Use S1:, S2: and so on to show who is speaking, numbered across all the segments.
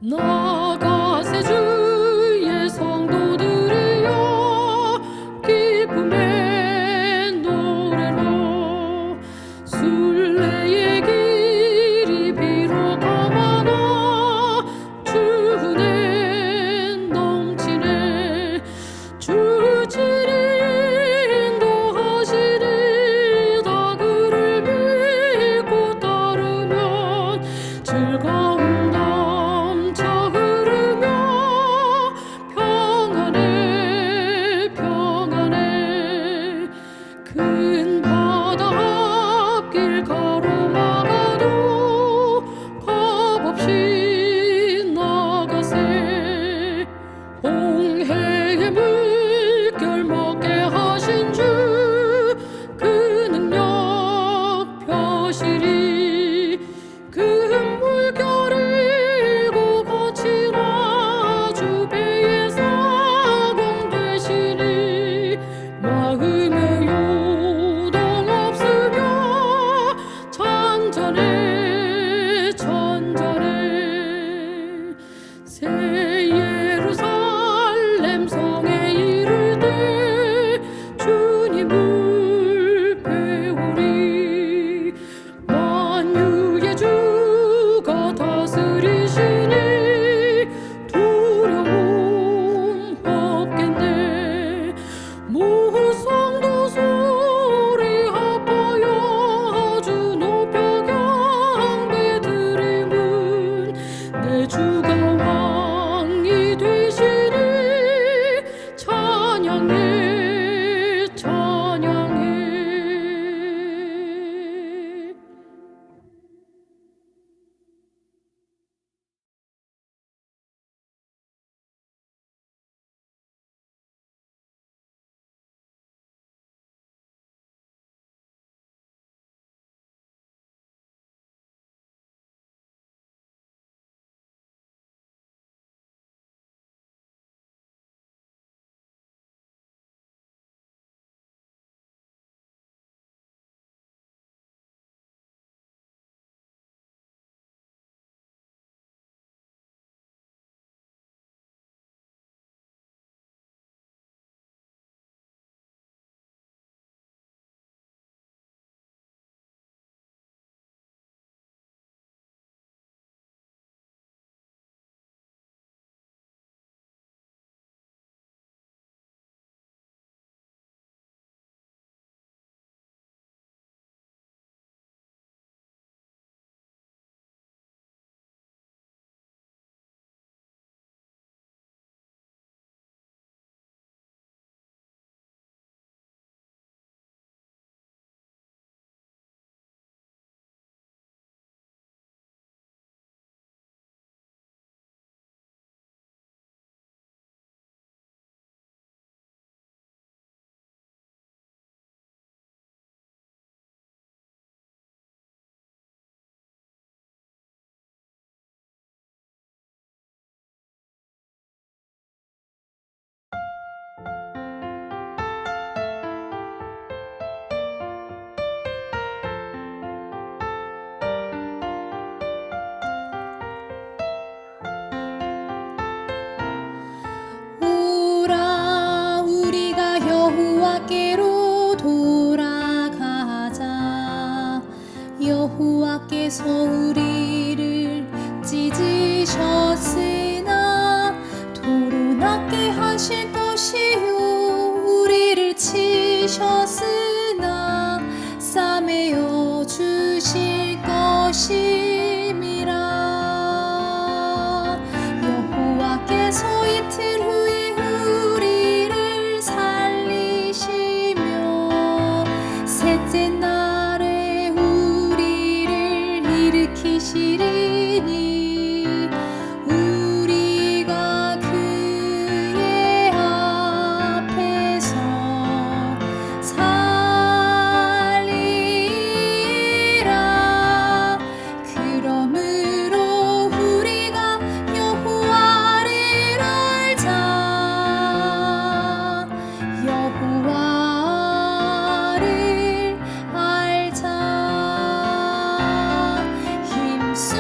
S1: 나가세 주의 성도들이여 기쁨의 노래로 순례의 길이 비록 험하나 주 은혜 넘치네. 주 친히 인도하시니 다 그를 믿고 따르면 즐거운 넘쳐 흐르며 평안해 평안해. 큰 바다 앞길 가로막아도 겁없이 나가세. 홍해의 물결 먹게 하신 주 그 능력 펴시리. 큰 물결을 고 거치나 주 배에 사공 되시니. 마음에 요동 없으며 잔잔해 잔잔해. 새 예루살렘 성에 이를 때 주님을 배우리. 만유의 주가 다스리시니 두려움 없겠네. 무성도 소리 아파여 아주 높여 경배 드림은 내 주가 왕이 되시니 찬양해 찬양해.
S2: 오라 우리가 여호와께로 돌아가자. 여호와께서 우리를 찢으셨으나 도로 낫게 하실 것이요 우리를 치셨으나 싸매어 주실 것임이라. 여호와께서 이틀 후에 우리를 살리시며 셋째 날에 우리를 일으키시리니 우리가 그의 앞에서 살리라. 그러므로 우리가 여호와를 알자. 여호와를 알자. 힘써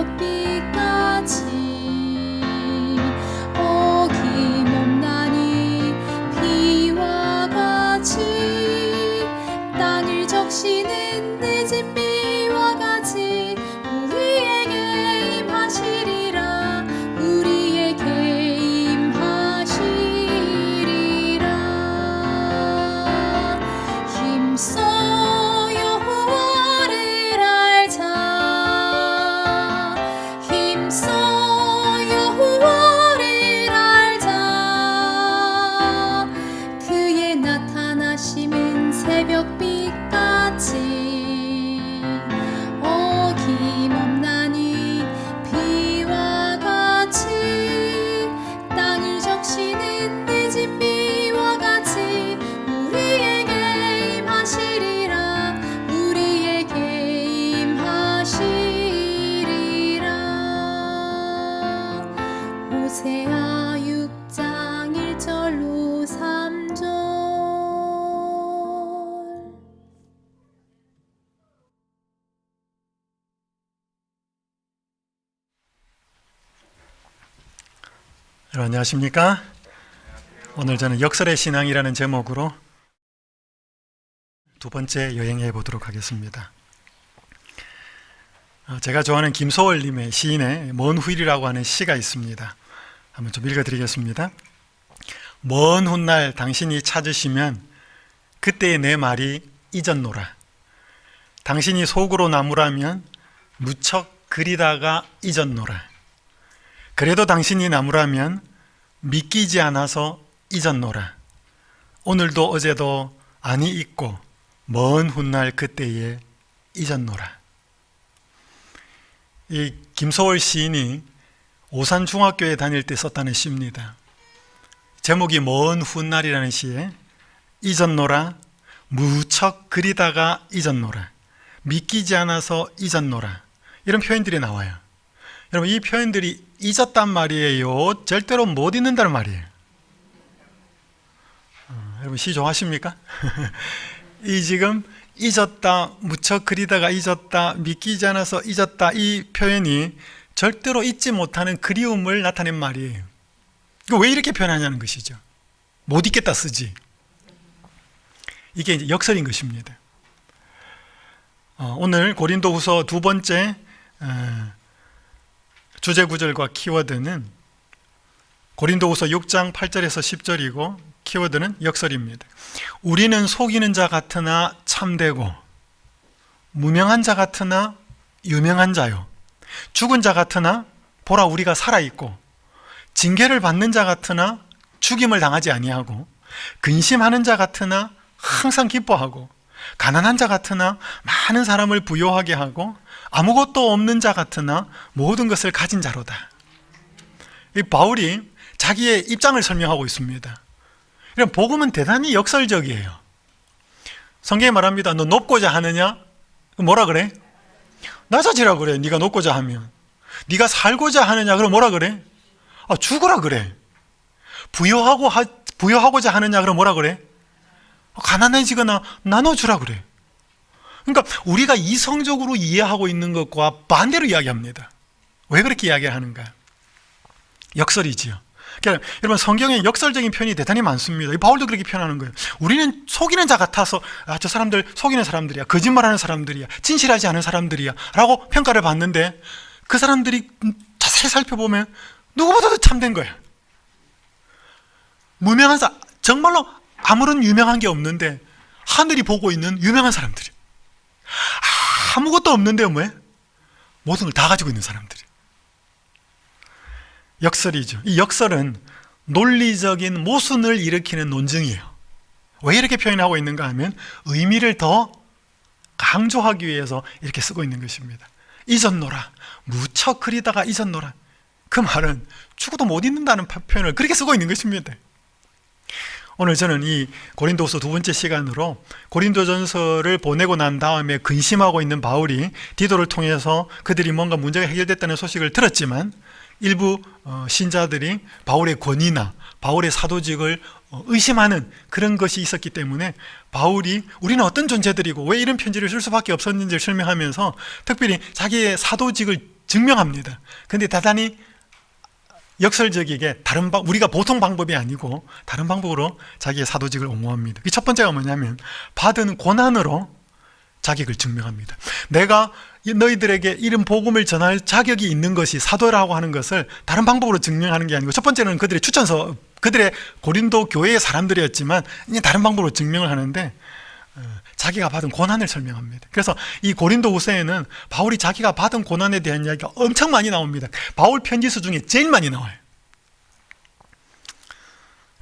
S2: 새벽빛까지 어김없나니 비와 같이 땅을 적시는 늦은 비와 같이 우리에게 임하시리라 우리에게 임하시리라 힘써 여호와를 알자 힘써 여호와를 알자 그의 나타나심은 새벽빛같이 어김없나니 비와 같이 땅을 적시는 늦은 비와 같이 우리에게 임하시리라 우리에게 임하시리라 호세아 6장 1절로 3절
S3: 여러분 안녕하십니까? 오늘 저는 역설의 신앙이라는 제목으로 두 번째 여행해 보도록 하겠습니다. 제가 좋아하는 김소월님의 시인의 먼 후일이라고 하는 시가 있습니다. 한번 좀 읽어드리겠습니다. 먼 훗날 당신이 찾으시면 그때의 내 말이 잊었노라. 당신이 속으로 나무라면 무척 그리다가 잊었노라. 그래도 당신이 나무라면 믿기지 않아서 잊었노라. 오늘도 어제도 아니 잊고 먼 훗날 그때에 잊었노라. 이 김소월 시인이 오산중학교에 다닐 때 썼다는 시입니다. 제목이 먼 훗날이라는 시에 잊었노라, 무척 그리다가 잊었노라, 믿기지 않아서 잊었노라 이런 표현들이 나와요. 여러분 이 표현들이 잊었단 말이에요? 절대로 못 잊는다는 말이에요. 여러분 시 좋아하십니까? 이 지금 잊었다, 무척 그리다가 잊었다, 믿기지 않아서 잊었다 이 표현이 절대로 잊지 못하는 그리움을 나타낸 말이에요. 왜 이렇게 표현하냐는 것이죠. 못 잊겠다 쓰지. 이게 이제 역설인 것입니다. 오늘 고린도후서 두 번째 주제 구절과 키워드는 고린도후서 6장 8절에서 10절이고 키워드는 역설입니다. 우리는 속이는 자 같으나 참되고 무명한 자 같으나 유명한 자요 죽은 자 같으나 보라 우리가 살아있고 징계를 받는 자 같으나 죽임을 당하지 아니하고 근심하는 자 같으나 항상 기뻐하고 가난한 자 같으나 많은 사람을 부요하게 하고 아무것도 없는 자 같으나 모든 것을 가진 자로다. 이 바울이 자기의 입장을 설명하고 있습니다. 이런 복음은 대단히 역설적이에요. 성경에 말합니다. 너 높고자 하느냐? 뭐라 그래? 낮아지라 그래. 네가 높고자 하면. 네가 살고자 하느냐? 그럼 뭐라 그래? 죽으라 그래. 부여하고자 하느냐? 그럼 뭐라 그래? 가난해지거나 나눠주라 그래. 그러니까 우리가 이성적으로 이해하고 있는 것과 반대로 이야기합니다. 왜 그렇게 이야기를 하는가? 역설이지요. 그러니까 여러분 성경에 역설적인 표현이 대단히 많습니다. 바울도 그렇게 표현하는 거예요. 우리는 속이는 자 같아서 저 사람들 속이는 사람들이야, 거짓말하는 사람들이야, 진실하지 않은 사람들이야 라고 평가를 받는데 그 사람들이 자세히 살펴보면 누구보다도 참된 거야. 무명한 사람, 정말로 아무런 유명한 게 없는데 하늘이 보고 있는 유명한 사람들이 아무것도 없는데 모든 걸 다 가지고 있는 사람들이 역설이죠. 이 역설은 논리적인 모순을 일으키는 논증이에요. 왜 이렇게 표현하고 있는가 하면 의미를 더 강조하기 위해서 이렇게 쓰고 있는 것입니다. 잊었노라, 무척 그리다가 잊었노라. 그 말은 죽어도 못 잊는다는 표현을 그렇게 쓰고 있는 것입니다. 오늘 저는 이 고린도후서 두 번째 시간으로 고린도전서를 보내고 난 다음에 근심하고 있는 바울이 디도를 통해서 그들이 뭔가 문제가 해결됐다는 소식을 들었지만 일부 신자들이 바울의 권위나 바울의 사도직을 의심하는 그런 것이 있었기 때문에 바울이 우리는 어떤 존재들이고 왜 이런 편지를 쓸 수밖에 없었는지를 설명하면서 특별히 자기의 사도직을 증명합니다. 근데 대단히 역설적이게 우리가 보통 방법이 아니고 다른 방법으로 자기의 사도직을 옹호합니다. 첫 번째가 뭐냐면 받은 고난으로 자격을 증명합니다. 내가 너희들에게 이런 복음을 전할 자격이 있는 것이 사도라고 하는 것을 다른 방법으로 증명하는 게 아니고, 첫 번째는 그들의 추천서, 그들의 고린도 교회의 사람들이었지만 이제 다른 방법으로 증명을 하는데 자기가 받은 고난을 설명합니다. 그래서 이 고린도후서에는 바울이 자기가 받은 고난에 대한 이야기가 엄청 많이 나옵니다. 바울 편지서 중에 제일 많이 나와요.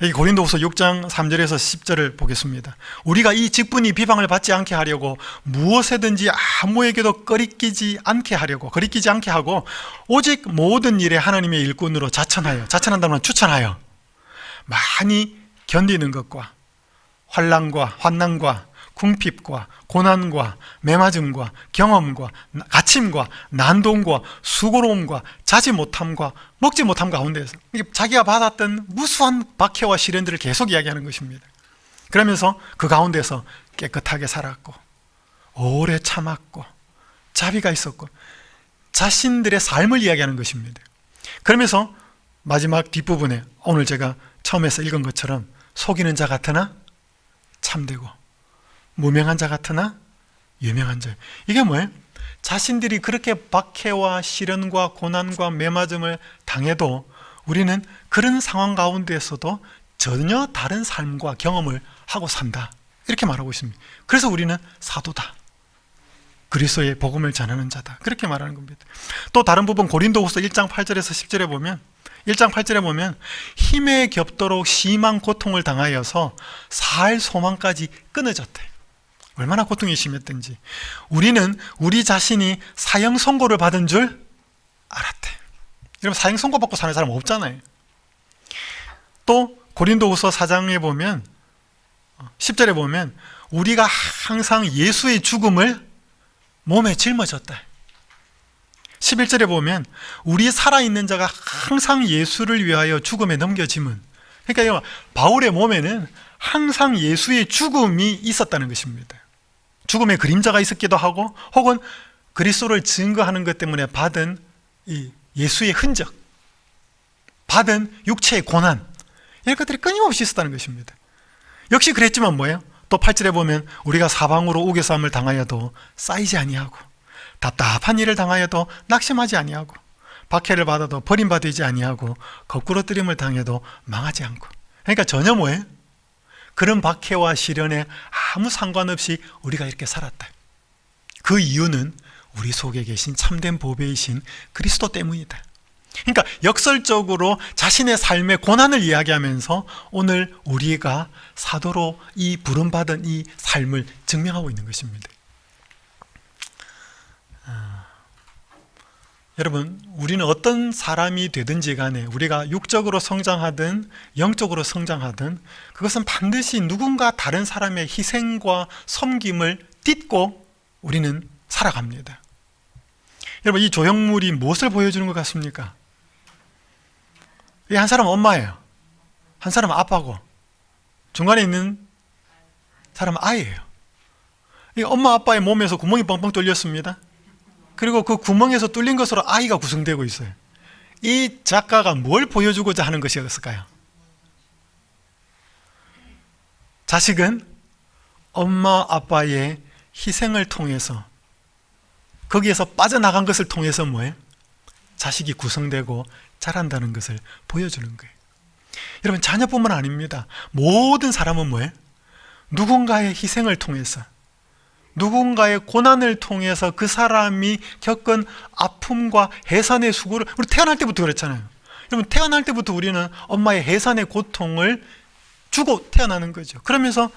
S3: 이 고린도후서 6장 3절에서 10절을 보겠습니다. 우리가 이 직분이 비방을 받지 않게 하려고 무엇에든지 아무에게도 거리끼지 않게 하고 오직 모든 일에 하나님의 일꾼으로 자천한다는 건 추천하여 많이 견디는 것과 환난과 궁핍과 고난과 매맞음과 경험과 갇힘과 난동과 수고로움과 자지 못함과 먹지 못함 가운데서 자기가 받았던 무수한 박해와 시련들을 계속 이야기하는 것입니다. 그러면서 그 가운데서 깨끗하게 살았고 오래 참았고 자비가 있었고 자신들의 삶을 이야기하는 것입니다. 그러면서 마지막 뒷부분에 오늘 제가 처음에서 읽은 것처럼 속이는 자 같으나 참되고 무명한 자 같으나 유명한 자. 이게 뭐예요? 자신들이 그렇게 박해와 시련과 고난과 매맞음을 당해도 우리는 그런 상황 가운데에서도 전혀 다른 삶과 경험을 하고 산다, 이렇게 말하고 있습니다. 그래서 우리는 사도다, 그리스도의 복음을 전하는 자다, 그렇게 말하는 겁니다. 또 다른 부분 고린도후서 1장 8절에서 10절에 보면 1장 8절에 보면 힘에 겹도록 심한 고통을 당하여서 살 소망까지 끊어졌대. 얼마나 고통이 심했던지. 우리는 우리 자신이 사형 선고를 받은 줄 알았대. 여러분, 사형 선고 받고 사는 사람 없잖아요. 또 고린도후서 4장에 보면 10절에 보면 우리가 항상 예수의 죽음을 몸에 짊어졌다. 11절에 보면 우리 살아있는 자가 항상 예수를 위하여 죽음에 넘겨짐은, 그러니까 바울의 몸에는 항상 예수의 죽음이 있었다는 것입니다. 죽음의 그림자가 있었기도 하고 혹은 그리스도를 증거하는 것 때문에 받은 이 예수의 흔적, 받은 육체의 고난, 이런 것들이 끊임없이 있었다는 것입니다. 역시 그랬지만 뭐예요? 또 8절에 보면 우리가 사방으로 우겨싸움을 당하여도 쌓이지 아니하고 답답한 일을 당하여도 낙심하지 아니하고 박해를 받아도 버림받지 아니하고 거꾸로 뜨림을 당해도 망하지 않고. 그러니까 전혀 뭐예요? 그런 박해와 시련에 아무 상관없이 우리가 이렇게 살았다. 그 이유는 우리 속에 계신 참된 보배이신 그리스도 때문이다. 그러니까 역설적으로 자신의 삶의 고난을 이야기하면서 오늘 우리가 사도로 이 부름받은 이 삶을 증명하고 있는 것입니다. 여러분, 우리는 어떤 사람이 되든지 간에 우리가 육적으로 성장하든 영적으로 성장하든 그것은 반드시 누군가 다른 사람의 희생과 섬김을 딛고 우리는 살아갑니다. 여러분, 이 조형물이 무엇을 보여주는 것 같습니까? 한 사람은 엄마예요. 한 사람은 아빠고 중간에 있는 사람은 아이예요. 이 엄마 아빠의 몸에서 구멍이 뻥뻥 뚫렸습니다. 그리고 그 구멍에서 뚫린 것으로 아이가 구성되고 있어요. 이 작가가 뭘 보여주고자 하는 것이었을까요? 자식은 엄마 아빠의 희생을 통해서, 거기에서 빠져나간 것을 통해서 뭐예요? 자식이 구성되고 자란다는 것을 보여주는 거예요. 여러분, 자녀뿐만 아닙니다. 모든 사람은 뭐예요? 누군가의 희생을 통해서, 누군가의 고난을 통해서 그 사람이 겪은 아픔과 해산의 수고를, 우리 태어날 때부터 그랬잖아요. 여러분, 태어날 때부터 우리는 엄마의 해산의 고통을 주고 태어나는 거죠. 그러면서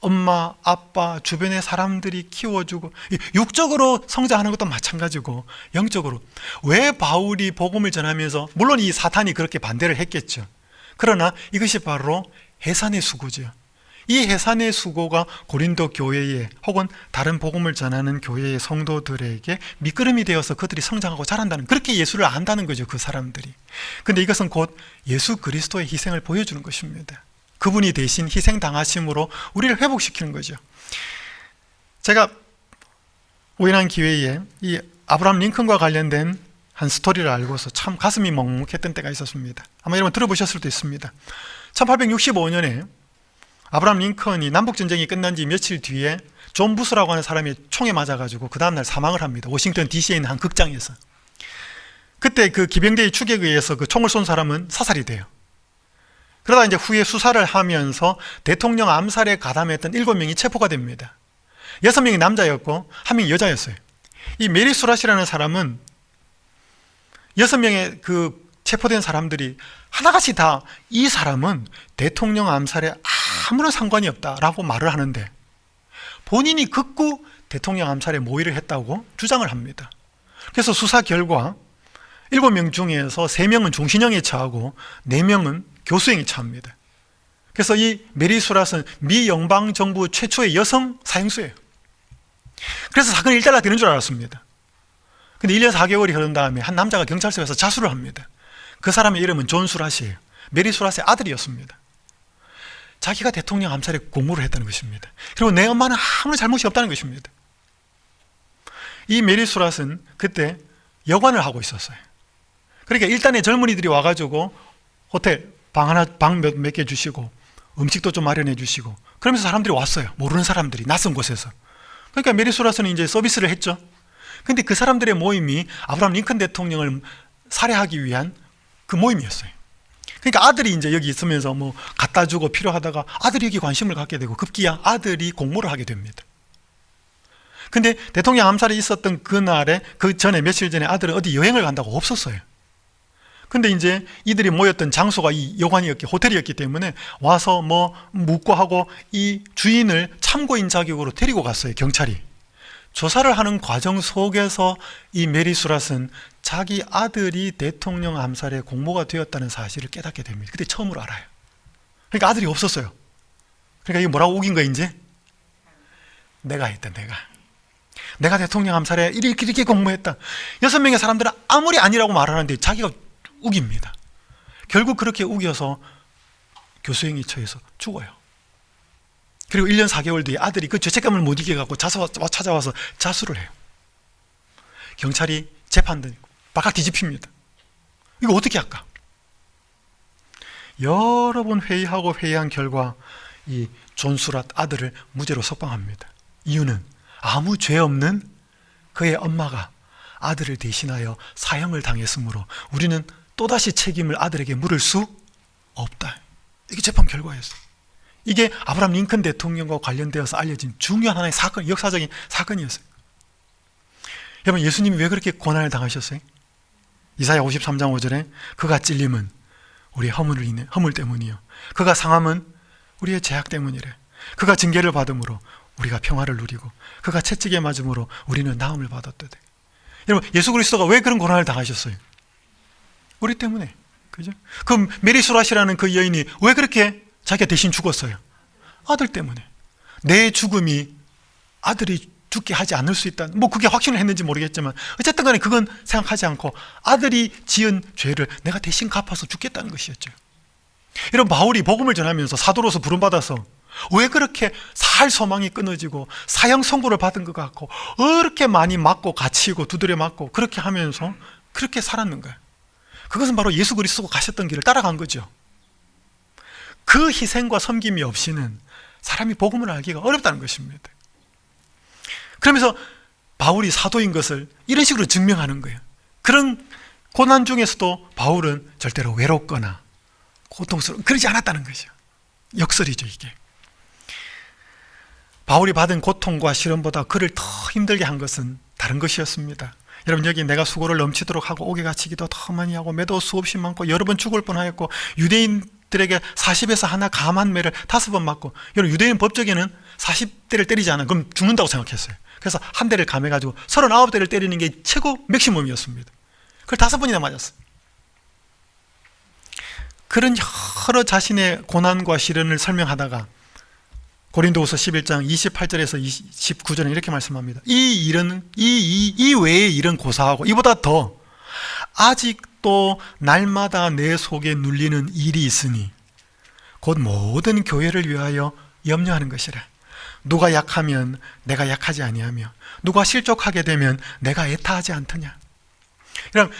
S3: 엄마, 아빠, 주변의 사람들이 키워주고, 육적으로 성장하는 것도 마찬가지고 영적으로. 왜 바울이 복음을 전하면서, 물론 이 사탄이 그렇게 반대를 했겠죠. 그러나 이것이 바로 해산의 수고죠. 이 해산의 수고가 고린도 교회에 혹은 다른 복음을 전하는 교회의 성도들에게 미끄럼이 되어서 그들이 성장하고 자란다는, 그렇게 예수를 안다는 거죠, 그 사람들이. 근데 이것은 곧 예수 그리스도의 희생을 보여주는 것입니다. 그분이 대신 희생당하심으로 우리를 회복시키는 거죠. 제가 우연한 기회에 이 아브라함 링컨과 관련된 한 스토리를 알고서 참 가슴이 먹먹했던 때가 있었습니다. 아마 여러분 들어보셨을 수도 있습니다. 1865년에 아브라함 링컨이 남북전쟁이 끝난 지 며칠 뒤에 존 부스라고 하는 사람이 총에 맞아가지고 그 다음날 사망을 합니다. 워싱턴 DC에 있는 한 극장에서. 그때 그 기병대의 추격에 의해서 그 총을 쏜 사람은 사살이 돼요. 그러다 이제 후에 수사를 하면서 대통령 암살에 가담했던 7명이 체포가 됩니다. 6명이 남자였고 1명이 여자였어요. 이 메리 수랏이라는 사람은 6명의 그 체포된 사람들이 하나같이 다 이 사람은 대통령 암살에 아무런 상관이 없다라고 말을 하는데 본인이 극구 대통령 암살에 모의를 했다고 주장을 합니다. 그래서 수사 결과 7명 중에서 3명은 종신형에 처하고 4명은 교수형에 처합니다. 그래서 이 메리 수랏은 미 연방정부 최초의 여성 사형수예요. 그래서 사건이 일단락 되는 줄 알았습니다. 근데 1년 4개월이 흐른 다음에 한 남자가 경찰서에서 자수를 합니다. 그 사람의 이름은 존 수랏이에요. 메리 수랏의 아들이었습니다. 자기가 대통령 암살에 공모를 했다는 것입니다. 그리고 내 엄마는 아무런 잘못이 없다는 것입니다. 이 메리 수랏은 그때 여관을 하고 있었어요. 그러니까 일단의 젊은이들이 와가지고 호텔 방 몇 개 주시고 음식도 좀 마련해 주시고 그러면서 사람들이 왔어요. 모르는 사람들이 낯선 곳에서. 그러니까 메리 수랏은 이제 서비스를 했죠. 근데 그 사람들의 모임이 아브라함 링컨 대통령을 살해하기 위한 그 모임이었어요. 그러니까 아들이 이제 여기 있으면서 뭐 갖다 주고 필요하다가 아들이 여기 관심을 갖게 되고 급기야 아들이 공모를 하게 됩니다. 근데 대통령 암살이 있었던 그날에 그 전에 며칠 전에 아들은 어디 여행을 간다고 없었어요. 근데 이제 이들이 모였던 장소가 이 여관이었기 호텔이었기 때문에 와서 뭐 묻고 하고 이 주인을 참고인 자격으로 데리고 갔어요. 경찰이. 조사를 하는 과정 속에서 이 메리 수랏은 자기 아들이 대통령 암살에 공모가 되었다는 사실을 깨닫게 됩니다. 그때 처음으로 알아요. 그러니까 아들이 없었어요. 그러니까 이게 뭐라고 우긴 거야 이제? 내가 했다. 내가 대통령 암살에 이렇게 공모했다. 6명의 사람들은 아무리 아니라고 말하는데 자기가 우깁니다. 결국 그렇게 우겨서 교수형이 처해서 죽어요. 그리고 1년 4개월 뒤에 아들이 그 죄책감을 못 이겨갖고 찾아와서 자수를 해요. 경찰이 재판도 바깥 뒤집힙니다. 이거 어떻게 할까? 여러 번 회의하고 회의한 결과 이 존 수랏 아들을 무죄로 석방합니다. 이유는 아무 죄 없는 그의 엄마가 아들을 대신하여 사형을 당했으므로 우리는 또다시 책임을 아들에게 물을 수 없다. 이게 재판 결과였어요. 이게 아브라함 링컨 대통령과 관련되어서 알려진 중요한 하나의 사건, 역사적인 사건이었어요. 여러분, 예수님이 왜 그렇게 고난을 당하셨어요? 이사야 53장 5절에 그가 찔림은 우리의 허물 때문이요 그가 상함은 우리의 죄악 때문이래. 그가 징계를 받음으로 우리가 평화를 누리고 그가 채찍에 맞음으로 우리는 나음을 받았도다. 여러분, 예수 그리스도가 왜 그런 고난을 당하셨어요? 우리 때문에. 그죠? 그럼 메리 수랏이라는 그 여인이 왜 그렇게 자기가 대신 죽었어요? 아들 때문에. 내 죽음이 아들이 죽게 하지 않을 수 있다. 뭐 그게 확신을 했는지 모르겠지만 어쨌든 간에 그건 생각하지 않고 아들이 지은 죄를 내가 대신 갚아서 죽겠다는 것이었죠. 여러분, 바울이 복음을 전하면서 사도로서 부름받아서 왜 그렇게 살 소망이 끊어지고 사형 선고를 받은 것 같고 그렇게 많이 맞고 갇히고 두드려 맞고 그렇게 하면서 그렇게 살았는가? 그것은 바로 예수 그리스도가 가셨던 길을 따라간 거죠. 그 희생과 섬김이 없이는 사람이 복음을 알기가 어렵다는 것입니다. 그러면서 바울이 사도인 것을 이런 식으로 증명하는 거예요. 그런 고난 중에서도 바울은 절대로 외롭거나 고통스러워 그러지 않았다는 것이죠. 역설이죠, 이게. 바울이 받은 고통과 시련보다 그를 더 힘들게 한 것은 다른 것이었습니다. 여러분, 여기 내가 수고를 넘치도록 하고 옥에 갇히기도 더 많이 하고 매도 수없이 많고 여러 번 죽을 뻔하였고 유대인들에게 40에서 하나 감한 매를 5번 맞고, 여러분, 유대인 법적에는 40대를 때리지 않아. 그럼 죽는다고 생각했어요. 그래서 한 대를 감해가지고 39대를 때리는 게 최고 맥시멈이었습니다. 그걸 5번이나 맞았어요. 그런 여러 자신의 고난과 시련을 설명하다가 고린도후서 11장 28절에서 29절에 이렇게 말씀합니다. 이 외의 일은 고사하고 이보다 더 아직도 날마다 내 속에 눌리는 일이 있으니 곧 모든 교회를 위하여 염려하는 것이라. 누가 약하면 내가 약하지 아니하며 누가 실족하게 되면 내가 애타하지 않더냐. 그럼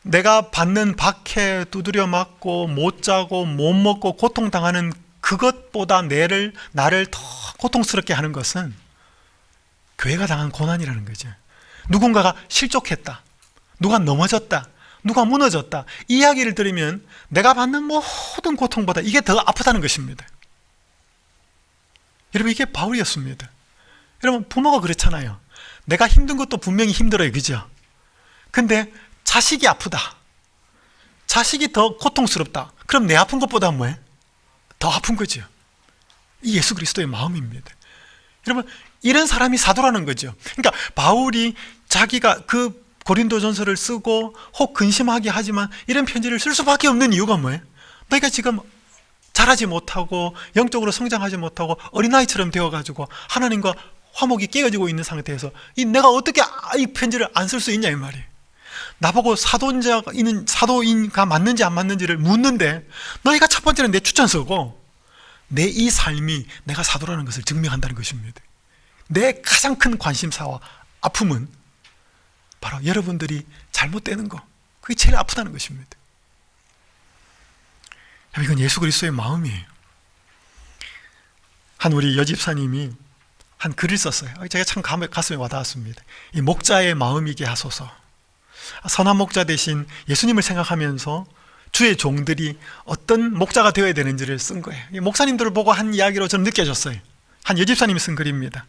S3: 내가 받는 박해, 두드려 맞고 못 자고 못 먹고 고통당하는 그것보다 나를 더 고통스럽게 하는 것은 교회가 당한 고난이라는 거죠. 누군가가 실족했다, 누가 넘어졌다, 누가 무너졌다, 이 이야기를 들으면 내가 받는 모든 고통보다 이게 더 아프다는 것입니다. 여러분, 이게 바울이었습니다. 여러분, 부모가 그렇잖아요. 내가 힘든 것도 분명히 힘들어요, 그죠? 근데 자식이 아프다, 자식이 더 고통스럽다, 그럼 내 아픈 것보다 뭐예요? 더 아픈 거죠. 이 예수 그리스도의 마음입니다. 여러분, 이런 사람이 사도라는 거죠. 그러니까 바울이 자기가 그 고린도전서를 쓰고 혹 근심하게 하지만 이런 편지를 쓸 수밖에 없는 이유가 뭐예요? 너희가 지금 자라지 못하고 영적으로 성장하지 못하고 어린아이처럼 되어가지고 하나님과 화목이 깨어지고 있는 상태에서 내가 어떻게 이 편지를 안 쓸 수 있냐 이 말이에요. 나보고 사도인가 맞는지 안 맞는지를 묻는데 너희가 첫 번째는 내 추천서고 내 이 삶이 내가 사도라는 것을 증명한다는 것입니다. 내 가장 큰 관심사와 아픔은 바로 여러분들이 잘못되는 거, 그게 제일 아프다는 것입니다. 이건 예수 그리스도의 마음이에요. 한 우리 여집사님이 한 글을 썼어요. 제가 참 가슴에 와닿았습니다. 이 목자의 마음이게 하소서. 선한 목자 대신 예수님을 생각하면서 주의 종들이 어떤 목자가 되어야 되는지를 쓴 거예요. 목사님들을 보고 한 이야기로 저는 느껴졌어요. 한 여집사님이 쓴 글입니다.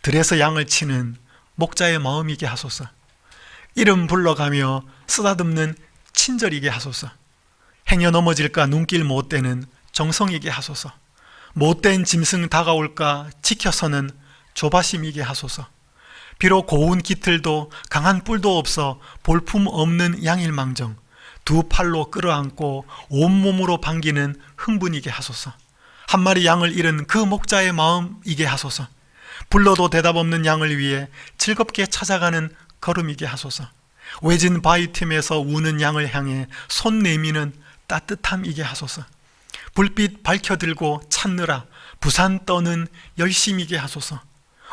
S3: 들에서 양을 치는 목자의 마음이게 하소서. 이름 불러가며 쓰다듬는 친절이게 하소서. 행여 넘어질까 눈길 못 대는 정성이게 하소서. 못된 짐승 다가올까 지켜서는 조바심이게 하소서. 비록 고운 깃털도 강한 뿔도 없어 볼품 없는 양일망정 두 팔로 끌어안고 온몸으로 반기는 흥분이게 하소서. 한 마리 양을 잃은 그 목자의 마음이게 하소서. 불러도 대답 없는 양을 위해 즐겁게 찾아가는 걸음이게 하소서. 외진 바위 틈에서 우는 양을 향해 손 내미는 따뜻함이게 하소서. 불빛 밝혀들고 찾느라 부산 떠는 열심이게 하소서.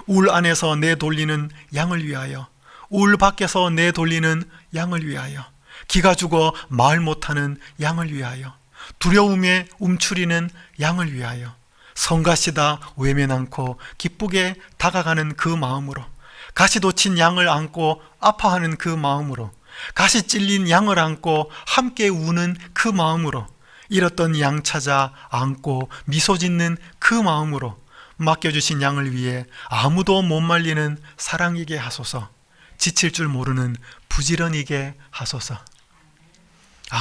S3: 울 안에서 내돌리는 양을 위하여, 울 밖에서 내돌리는 양을 위하여, 기가 죽어 말 못하는 양을 위하여, 두려움에 움츠리는 양을 위하여, 성가시다 외면 않고 기쁘게 다가가는 그 마음으로, 가시 돋친 양을 안고 아파하는 그 마음으로, 가시 찔린 양을 안고 함께 우는 그 마음으로, 잃었던 양 찾아 안고 미소 짓는 그 마음으로, 맡겨주신 양을 위해 아무도 못 말리는 사랑이게 하소서. 지칠 줄 모르는 부지런이게 하소서.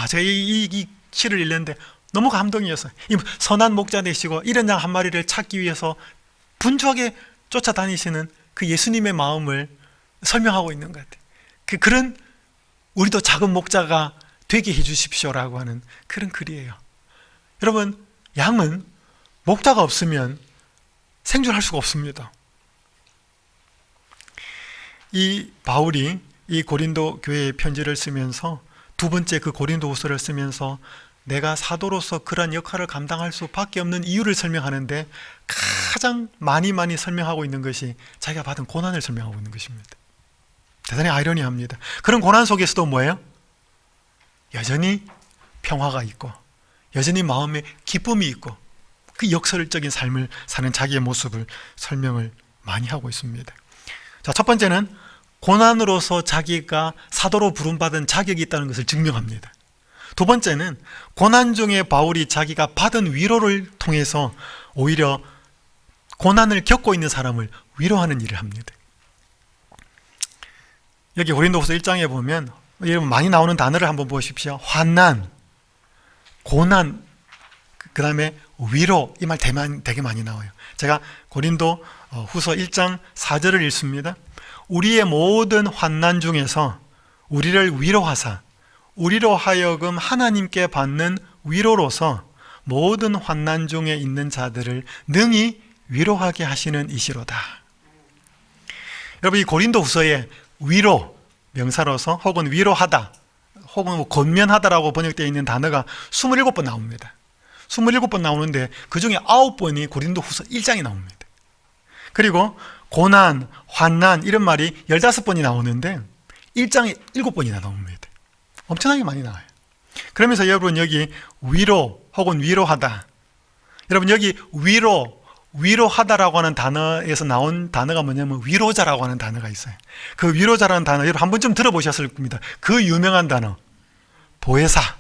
S3: 제가 이 시를 읽는데 너무 감동이었어요. 이 선한 목자 되시고 이런 양 한 마리를 찾기 위해서 분주하게 쫓아다니시는 그 예수님의 마음을 설명하고 있는 것 같아요. 그런 우리도 작은 목자가 되게 해주십시오라고 하는 그런 글이에요. 여러분, 양은 목자가 없으면 생존할 수가 없습니다. 이 바울이 이 고린도 교회의 편지를 쓰면서 두 번째 그 고린도후서를 쓰면서 내가 사도로서 그러한 역할을 감당할 수밖에 없는 이유를 설명하는데 가장 많이 설명하고 있는 것이 자기가 받은 고난을 설명하고 있는 것입니다. 대단히 아이러니합니다. 그런 고난 속에서도 뭐예요? 여전히 평화가 있고 여전히 마음에 기쁨이 있고 그 역설적인 삶을 사는 자기의 모습을 설명을 많이 하고 있습니다. 자, 첫 번째는 고난으로서 자기가 사도로 부름받은 자격이 있다는 것을 증명합니다. 두 번째는 고난 중에 바울이 자기가 받은 위로를 통해서 오히려 고난을 겪고 있는 사람을 위로하는 일을 합니다. 여기 고린도후서 1장에 보면 여러분 많이 나오는 단어를 한번 보십시오. 환난, 고난, 그 다음에 위로, 이 말 되게 많이 나와요. 제가 고린도 후서 1장 4절을 읽습니다. 우리의 모든 환난 중에서 우리를 위로하사 우리로 하여금 하나님께 받는 위로로서 모든 환난 중에 있는 자들을 능히 위로하게 하시는 이시로다. 여러분, 이 고린도 후서에 위로 명사로서 혹은 위로하다 혹은 권면하다라고 번역되어 있는 단어가 27번 나옵니다. 27번 나오는데 그 중에 9번이 고린도 후서 1장에 나옵니다. 그리고 고난, 환난 이런 말이 15번이 나오는데 1장에 7번이나 나옵니다. 엄청나게 많이 나와요. 그러면서 여러분 여기 위로 혹은 위로하다, 여러분 여기 위로하다라고 하는 단어에서 나온 단어가 뭐냐면 위로자라고 하는 단어가 있어요. 그 위로자라는 단어 여러분 한 번쯤 들어보셨을 겁니다. 그 유명한 단어 보혜사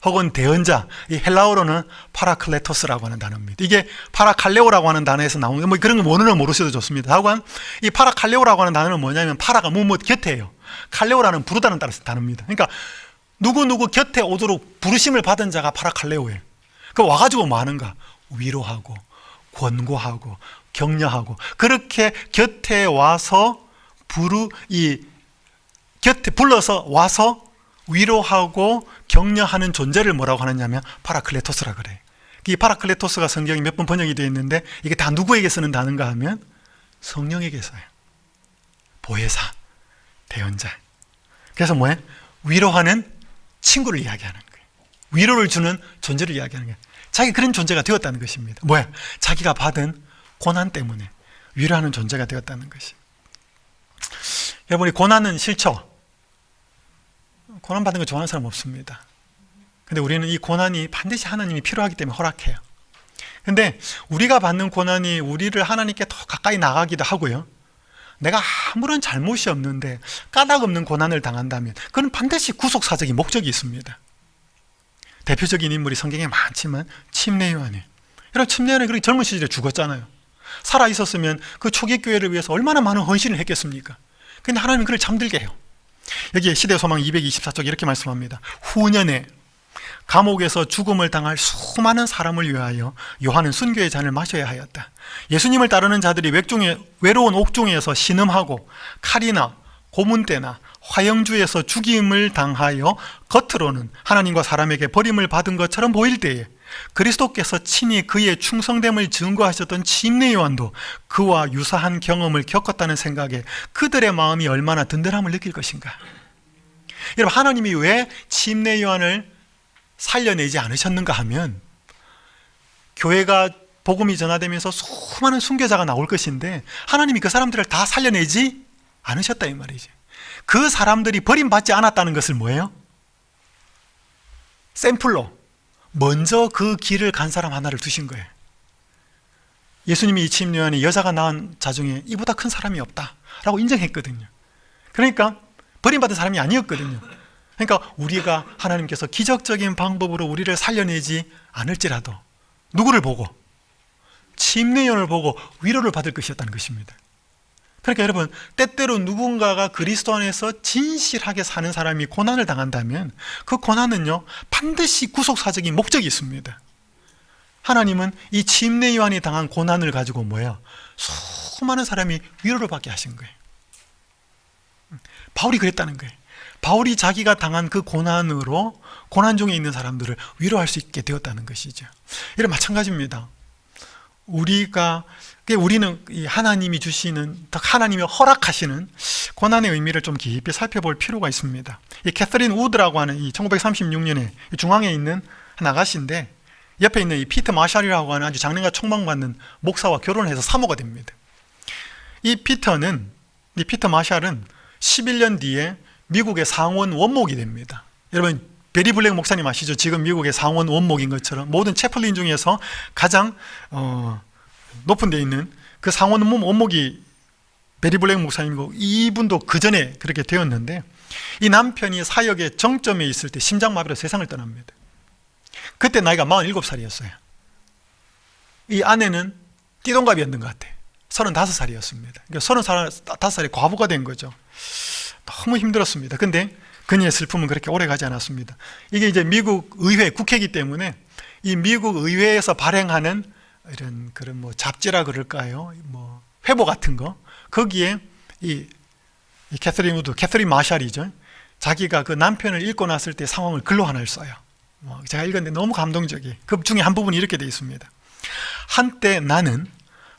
S3: 혹은 대언자, 이 헬라어로는 파라클레토스라고 하는 단어입니다. 이게 파라칼레오라고 하는 단어에서 나오는, 뭐 그런 거 원어를 모르셔도 좋습니다. 하여간 이 파라칼레오라고 하는 단어는 뭐냐면 파라가 뭐뭐 곁에예요. 칼레오라는 부르다는 단어입니다. 그러니까 누구 곁에 오도록 부르심을 받은 자가 파라칼레오예요. 그 와가지고 뭐 하는가? 위로하고 권고하고 격려하고, 그렇게 곁에 와서 곁에 불러서 와서 위로하고 격려하는 존재를 뭐라고 하느냐면 파라클레토스라 그래요. 이 파라클레토스가 성경에 몇 번 번역이 되어 있는데 이게 다 누구에게 쓰는 단어인가 하면 성령에게 써요. 보혜사, 대언자. 그래서 뭐예요? 위로하는 친구를 이야기하는 거예요. 위로를 주는 존재를 이야기하는 거예요. 자기 그런 존재가 되었다는 것입니다. 뭐야? 자기가 받은 고난 때문에 위로하는 존재가 되었다는 것입니다. 여러분이 고난은 싫죠? 고난 받는 거 좋아하는 사람 없습니다. 근데 우리는 이 고난이 반드시 하나님이 필요하기 때문에 허락해요. 근데 우리가 받는 고난이 우리를 하나님께 더 가까이 나가기도 하고요, 내가 아무런 잘못이 없는데 까닭 없는 고난을 당한다면 그건 반드시 구속사적인 목적이 있습니다. 대표적인 인물이 성경에 많지만 침례 요한이에요. 여러분 침례 요한이 그렇게 젊은 시절에 죽었잖아요. 살아있었으면 그 초기 교회를 위해서 얼마나 많은 헌신을 했겠습니까? 근데 하나님은 그를 잠들게 해요. 여기 시대의 소망 224쪽 이렇게 말씀합니다. 후년에 감옥에서 죽음을 당할 수많은 사람을 위하여 요한은 순교의 잔을 마셔야 하였다. 예수님을 따르는 자들이 외로운 옥중에서 신음하고 칼이나 고문대나 화형주에서 죽임을 당하여 겉으로는 하나님과 사람에게 버림을 받은 것처럼 보일 때에 그리스도께서 친히 그의 충성됨을 증거하셨던 침례 요한도 그와 유사한 경험을 겪었다는 생각에 그들의 마음이 얼마나 든든함을 느낄 것인가. 여러분 하나님이 왜 침례 요한을 살려내지 않으셨는가 하면, 교회가 복음이 전하되면서 수많은 순교자가 나올 것인데 하나님이 그 사람들을 다 살려내지 않으셨다 이 말이죠. 그 사람들이 버림받지 않았다는 것을 뭐예요? 샘플로 먼저 그 길을 간 사람 하나를 두신 거예요. 예수님이 이 침례 요한이 여자가 낳은 자 중에 이보다 큰 사람이 없다 라고 인정했거든요. 그러니까 버림받은 사람이 아니었거든요. 그러니까 우리가 하나님께서 기적적인 방법으로 우리를 살려내지 않을지라도 누구를 보고? 침례 요한을 보고 위로를 받을 것이었다는 것입니다. 그러니까 여러분 때때로 누군가가 그리스도 안에서 진실하게 사는 사람이 고난을 당한다면 그 고난은요 반드시 구속사적인 목적이 있습니다. 하나님은 이 침례 요한이 당한 고난을 가지고 뭐예요? 수많은 사람이 위로를 받게 하신 거예요. 바울이 그랬다는 거예요. 바울이 자기가 당한 그 고난으로 고난 중에 있는 사람들을 위로할 수 있게 되었다는 것이죠. 이런 마찬가지입니다. 우리는 하나님이 주시는, 하나님이 허락하시는 고난의 의미를 좀 깊이 살펴볼 필요가 있습니다. 이 캐서린 우드라고 하는 이 1936년에 중앙에 있는 한 아가씨인데 옆에 있는 이 피터 마샬이라고 하는 아주 장래가 촉망받는 목사와 결혼해서 사모가 됩니다. 이 피터 마샬은 11년 뒤에 미국의 상원 원목이 됩니다. 여러분 베리 블랙 목사님 아시죠? 지금 미국의 상원 원목인 것처럼 모든 채플린 중에서 가장 높은 데 있는 그 상원 원목이 베리 블랙 목사님이고, 이분도 그 전에 그렇게 되었는데 이 남편이 사역의 정점에 있을 때 심장마비로 세상을 떠납니다. 그때 나이가 47살이었어요. 이 아내는 띠동갑이었던 것 같아요. 35살이었습니다. 그러니까 35살에 과부가 된 거죠. 너무 힘들었습니다. 근데 그녀의 슬픔은 그렇게 오래 가지 않았습니다. 이게 이제 미국 의회, 국회이기 때문에 이 미국 의회에서 발행하는 이런 그런 뭐 잡지라 그럴까요? 뭐 회보 같은 거, 거기에 이 캐서린 마샬이죠. 자기가 그 남편을 잃고 났을 때 상황을 글로 하나를 써요. 제가 읽었는데 너무 감동적이에요. 그 중에 한 부분이 이렇게 되어 있습니다. 한때 나는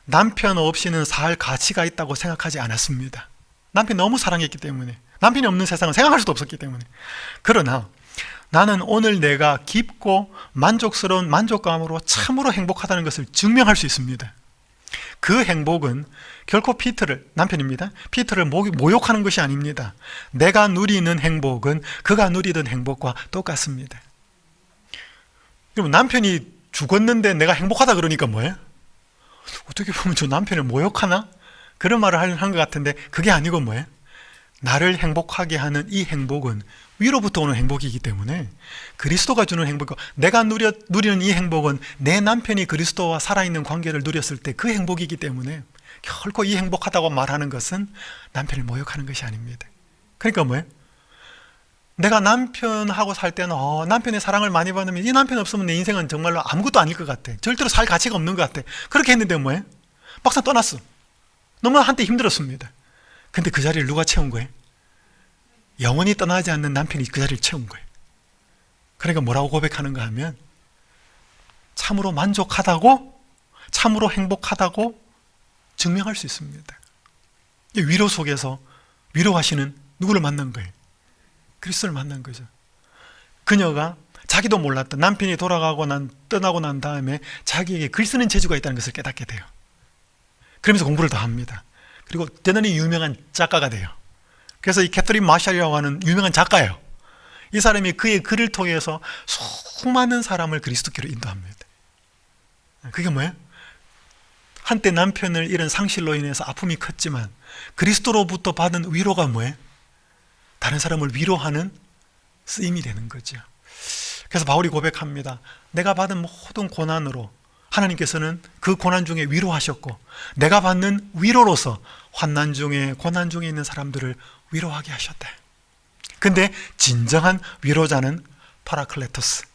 S3: 남편 없이는 살 가치가 있다고 생각하지 않았습니다. 남편이 너무 사랑했기 때문에, 남편이 없는 세상은 생각할 수도 없었기 때문에. 그러나 나는 오늘 내가 깊고 만족스러운 만족감으로 참으로 행복하다는 것을 증명할 수 있습니다. 그 행복은 결코 피터를, 남편입니다, 피터를 모욕하는 것이 아닙니다. 내가 누리는 행복은 그가 누리던 행복과 똑같습니다. 여러분, 남편이 죽었는데 내가 행복하다 그러니까 뭐예요? 어떻게 보면 저 남편을 모욕하나? 그런 말을 한 것 같은데 그게 아니고 뭐예요? 나를 행복하게 하는 이 행복은 위로부터 오는 행복이기 때문에 그리스도가 주는 행복이고, 내가 누리는 이 행복은 내 남편이 그리스도와 살아있는 관계를 누렸을 때 그 행복이기 때문에 결코 이 행복하다고 말하는 것은 남편을 모욕하는 것이 아닙니다. 그러니까 뭐예요? 내가 남편하고 살 때는 남편의 사랑을 많이 받으면 이 남편 없으면 내 인생은 정말로 아무것도 아닐 것 같아, 절대로 살 가치가 없는 것 같아, 그렇게 했는데 뭐예요? 막상 떠났어. 너무 한때 힘들었습니다. 근데 그 자리를 누가 채운 거예요? 영원히 떠나지 않는 남편이 그 자리를 채운 거예요. 그러니까 뭐라고 고백하는가 하면 참으로 만족하다고, 참으로 행복하다고 증명할 수 있습니다. 위로 속에서 위로하시는 누구를 만난 거예요? 그리스도를 만난 거죠. 그녀가 자기도 몰랐던, 남편이 떠나고 난 다음에 자기에게 글 쓰는 재주가 있다는 것을 깨닫게 돼요. 그러면서 공부를 더 합니다. 그리고 대단히 유명한 작가가 돼요. 그래서 이 캐서린 마샬이라고 하는 유명한 작가예요. 이 사람이 그의 글을 통해서 수많은 사람을 그리스도께로 인도합니다. 그게 뭐예요? 한때 남편을 잃은 상실로 인해서 아픔이 컸지만 그리스도로부터 받은 위로가 뭐예요? 다른 사람을 위로하는 쓰임이 되는 거죠. 그래서 바울이 고백합니다. 내가 받은 모든 고난으로 하나님께서는 그 고난 중에 위로하셨고, 내가 받는 위로로서 환난 중에, 고난 중에 있는 사람들을 위로하게 하셨다. 근데 진정한 위로자는 파라클레토스,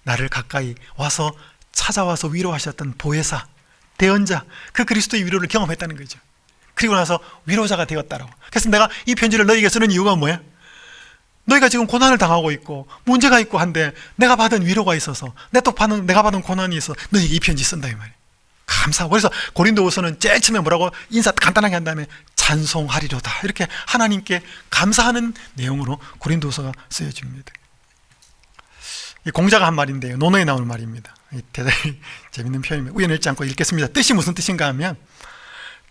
S3: 나를 가까이 와서 찾아와서 위로하셨던 보혜사, 대언자, 그 그리스도의 위로를 경험했다는 거죠. 그리고 나서 위로자가 되었다라고. 그래서 내가 이 편지를 너에게 쓰는 이유가 뭐야? 너희가 지금 고난을 당하고 있고 문제가 있고 한데 내가 받은 위로가 있어서, 내가 받은 고난이 있어 너에게 이 편지 쓴다 이 말이에요. 감사하고. 그래서 고린도후서는 제일 처음에 뭐라고 인사 간단하게 한 다음에 찬송하리로다, 이렇게 하나님께 감사하는 내용으로 고린도후서가 쓰여집니다. 이 공자가 한 말인데요, 논어에 나오는 말입니다. 대단히 재밌는 표현입니다. 우연히 읽지 않고 읽겠습니다. 뜻이 무슨 뜻인가 하면,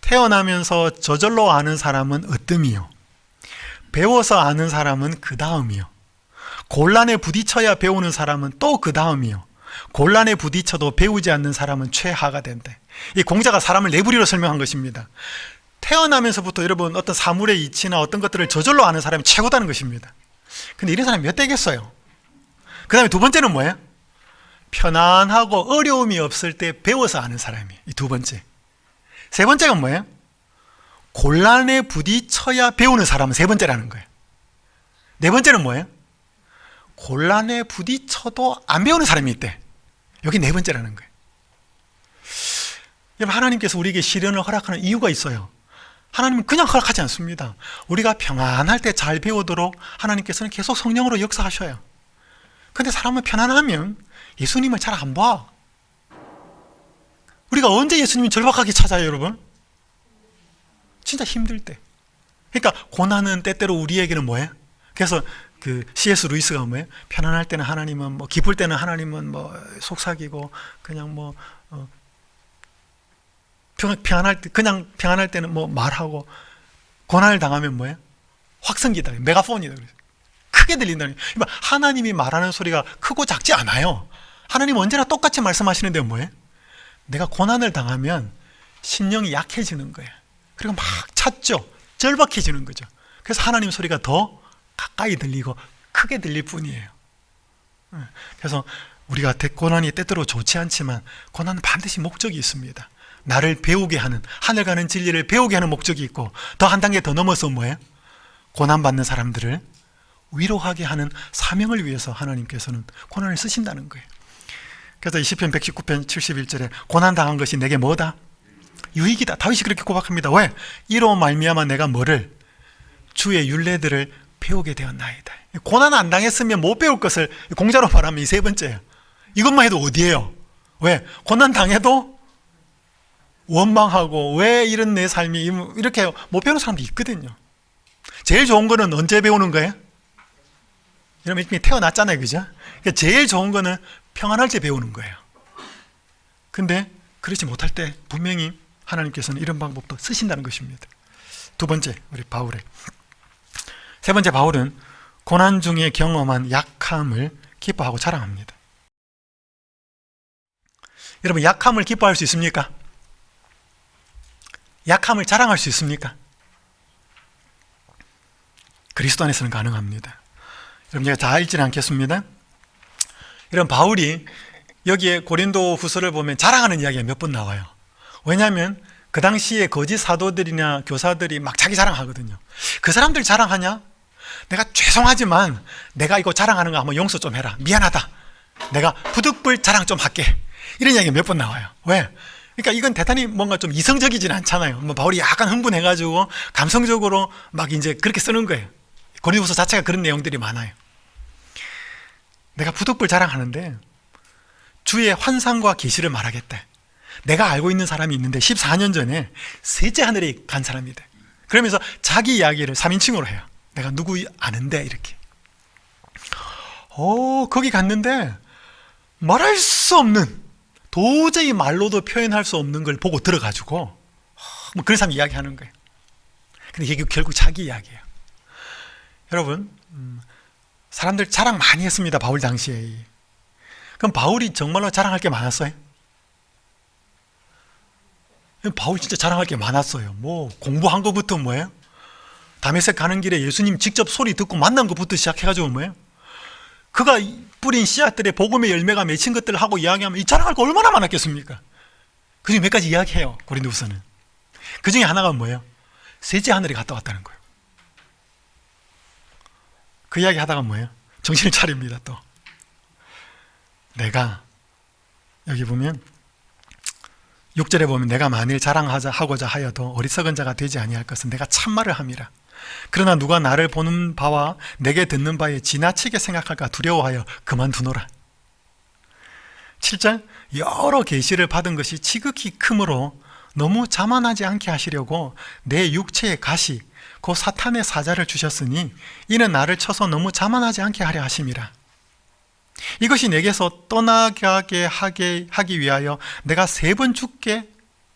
S3: 태어나면서 저절로 아는 사람은 으뜸이요, 배워서 아는 사람은 그 다음이요, 곤란에 부딪혀야 배우는 사람은 또 그 다음이요, 곤란에 부딪혀도 배우지 않는 사람은 최하가 된대. 이 공자가 사람을 네 부류로 설명한 것입니다. 태어나면서부터 여러분 어떤 사물의 이치나 어떤 것들을 저절로 아는 사람이 최고다는 것입니다. 근데 이런 사람이 몇 대겠어요? 그 다음에 두 번째는 뭐예요? 편안하고 어려움이 없을 때 배워서 아는 사람이 이 두 번째. 세 번째가 뭐예요? 곤란에 부딪혀야 배우는 사람은 세 번째라는 거예요. 네 번째는 뭐예요? 곤란에 부딪혀도 안 배우는 사람이 있대. 여기 네 번째라는 거예요. 여러분, 하나님께서 우리에게 시련을 허락하는 이유가 있어요. 하나님은 그냥 허락하지 않습니다. 우리가 평안할 때 잘 배우도록 하나님께서는 계속 성령으로 역사하셔요. 근데 사람은 편안하면 예수님을 잘 안 봐. 우리가 언제 예수님을 절박하게 찾아요, 여러분? 진짜 힘들 때. 그러니까 고난은 때때로 우리에게는 뭐예요? 그래서 그 C.S. 루이스가 뭐예요? 편안할 때는 하나님은 뭐, 기쁠 때는 하나님은 뭐 속삭이고, 그냥 뭐 그냥 평안할 때는 뭐 말하고, 고난을 당하면 뭐예요? 확성기다, 메가폰이다. 크게 들린다는. 그러니까 하나님이 말하는 소리가 크고 작지 않아요. 하나님은 언제나 똑같이 말씀하시는데 뭐예요? 내가 고난을 당하면 신령이 약해지는 거예요. 그리고 막 찾죠. 절박해지는 거죠. 그래서 하나님 소리가 더 가까이 들리고 크게 들릴 뿐이에요. 그래서 우리가 고난이 때때로 좋지 않지만 고난은 반드시 목적이 있습니다. 나를 배우게 하는, 하늘 가는 진리를 배우게 하는 목적이 있고, 더 한 단계 더 넘어서 뭐예요? 고난받는 사람들을 위로하게 하는 사명을 위해서 하나님께서는 고난을 쓰신다는 거예요. 그래서 시편 119편 71절에 고난당한 것이 내게 뭐다? 유익이다. 다윗이 그렇게 고백합니다. 왜? 이로 말미암아 내가 뭐를? 주의 율례들을 배우게 되었나이다. 고난 안 당했으면 못 배울 것을 공자로 말하면 이 세 번째예요. 이것만 해도 어디예요? 왜? 고난 당해도 원망하고 왜 이런 내 삶이 이렇게 못 배우는 사람도 있거든요. 제일 좋은 거는 언제 배우는 거예요? 여러분 이미 태어났잖아요, 그죠? 그러니까 제일 좋은 거는 평안할 때 배우는 거예요. 근데 그렇지 못할 때 분명히 하나님께서는 이런 방법도 쓰신다는 것입니다. 두 번째, 우리 바울의. 세 번째, 바울은 고난 중에 경험한 약함을 기뻐하고 자랑합니다. 여러분, 약함을 기뻐할 수 있습니까? 약함을 자랑할 수 있습니까? 그리스도 안에서는 가능합니다. 여러분, 제가 다 읽지는 않겠습니다. 이런 바울이 여기에 고린도 후서를 보면 자랑하는 이야기가 몇 번 나와요. 왜냐하면 그 당시에 거짓 사도들이나 교사들이 막 자기 자랑하거든요. 그 사람들 자랑하냐? 내가 죄송하지만 내가 이거 자랑하는 거 한번 용서 좀 해라. 미안하다. 내가 부득불 자랑 좀 할게. 이런 이야기가 몇 번 나와요. 왜? 그러니까 이건 대단히 뭔가 좀 이성적이진 않잖아요. 뭐 바울이 약간 흥분해가지고 감성적으로 막 이제 그렇게 쓰는 거예요. 고린도후서 자체가 그런 내용들이 많아요. 내가 부득불 자랑하는데 주의 환상과 계시를 말하겠다. 내가 알고 있는 사람이 있는데 14년 전에 셋째 하늘에 간 사람이다. 그러면서 자기 이야기를 3인칭으로 해요. 내가 누구 아는데 이렇게. 거기 갔는데 말할 수 없는, 도저히 말로도 표현할 수 없는 걸 보고 들어가지고 뭐 그런 사람 이야기하는 거예요. 근데 이게 결국 자기 이야기예요. 여러분, 사람들 자랑 많이 했습니다. 바울 당시에. 그럼 바울이 정말로 자랑할 게 많았어요? 바울 진짜 자랑할 게 많았어요. 뭐 공부한 것부터 뭐예요? 다메섹 가는 길에 예수님 직접 소리 듣고 만난 것부터 시작해가지고 뭐예요? 그가 뿌린 씨앗들의 복음의 열매가 맺힌 것들을 하고 이야기하면 이 자랑할 거 얼마나 많았겠습니까? 그중에 몇 가지 이야기해요. 고린도후서는. 그 중에 하나가 뭐예요? 셋째 하늘에 갔다 왔다는 거예요. 그 이야기 하다가 뭐예요? 정신을 차립니다. 또 내가 여기 보면 6절에 보면 내가 만일 자랑하고자 하여도 어리석은 자가 되지 아니할 것은 내가 참말을 함이라. 그러나 누가 나를 보는 바와 내게 듣는 바에 지나치게 생각할까 두려워하여 그만두노라. 7절, 여러 계시를 받은 것이 지극히 크므로 너무 자만하지 않게 하시려고 내 육체의 가시 곧 사탄의 사자를 주셨으니 이는 나를 쳐서 너무 자만하지 않게 하려 하심이라. 이것이 내게서 떠나게 하기 위하여 내가 3번 죽게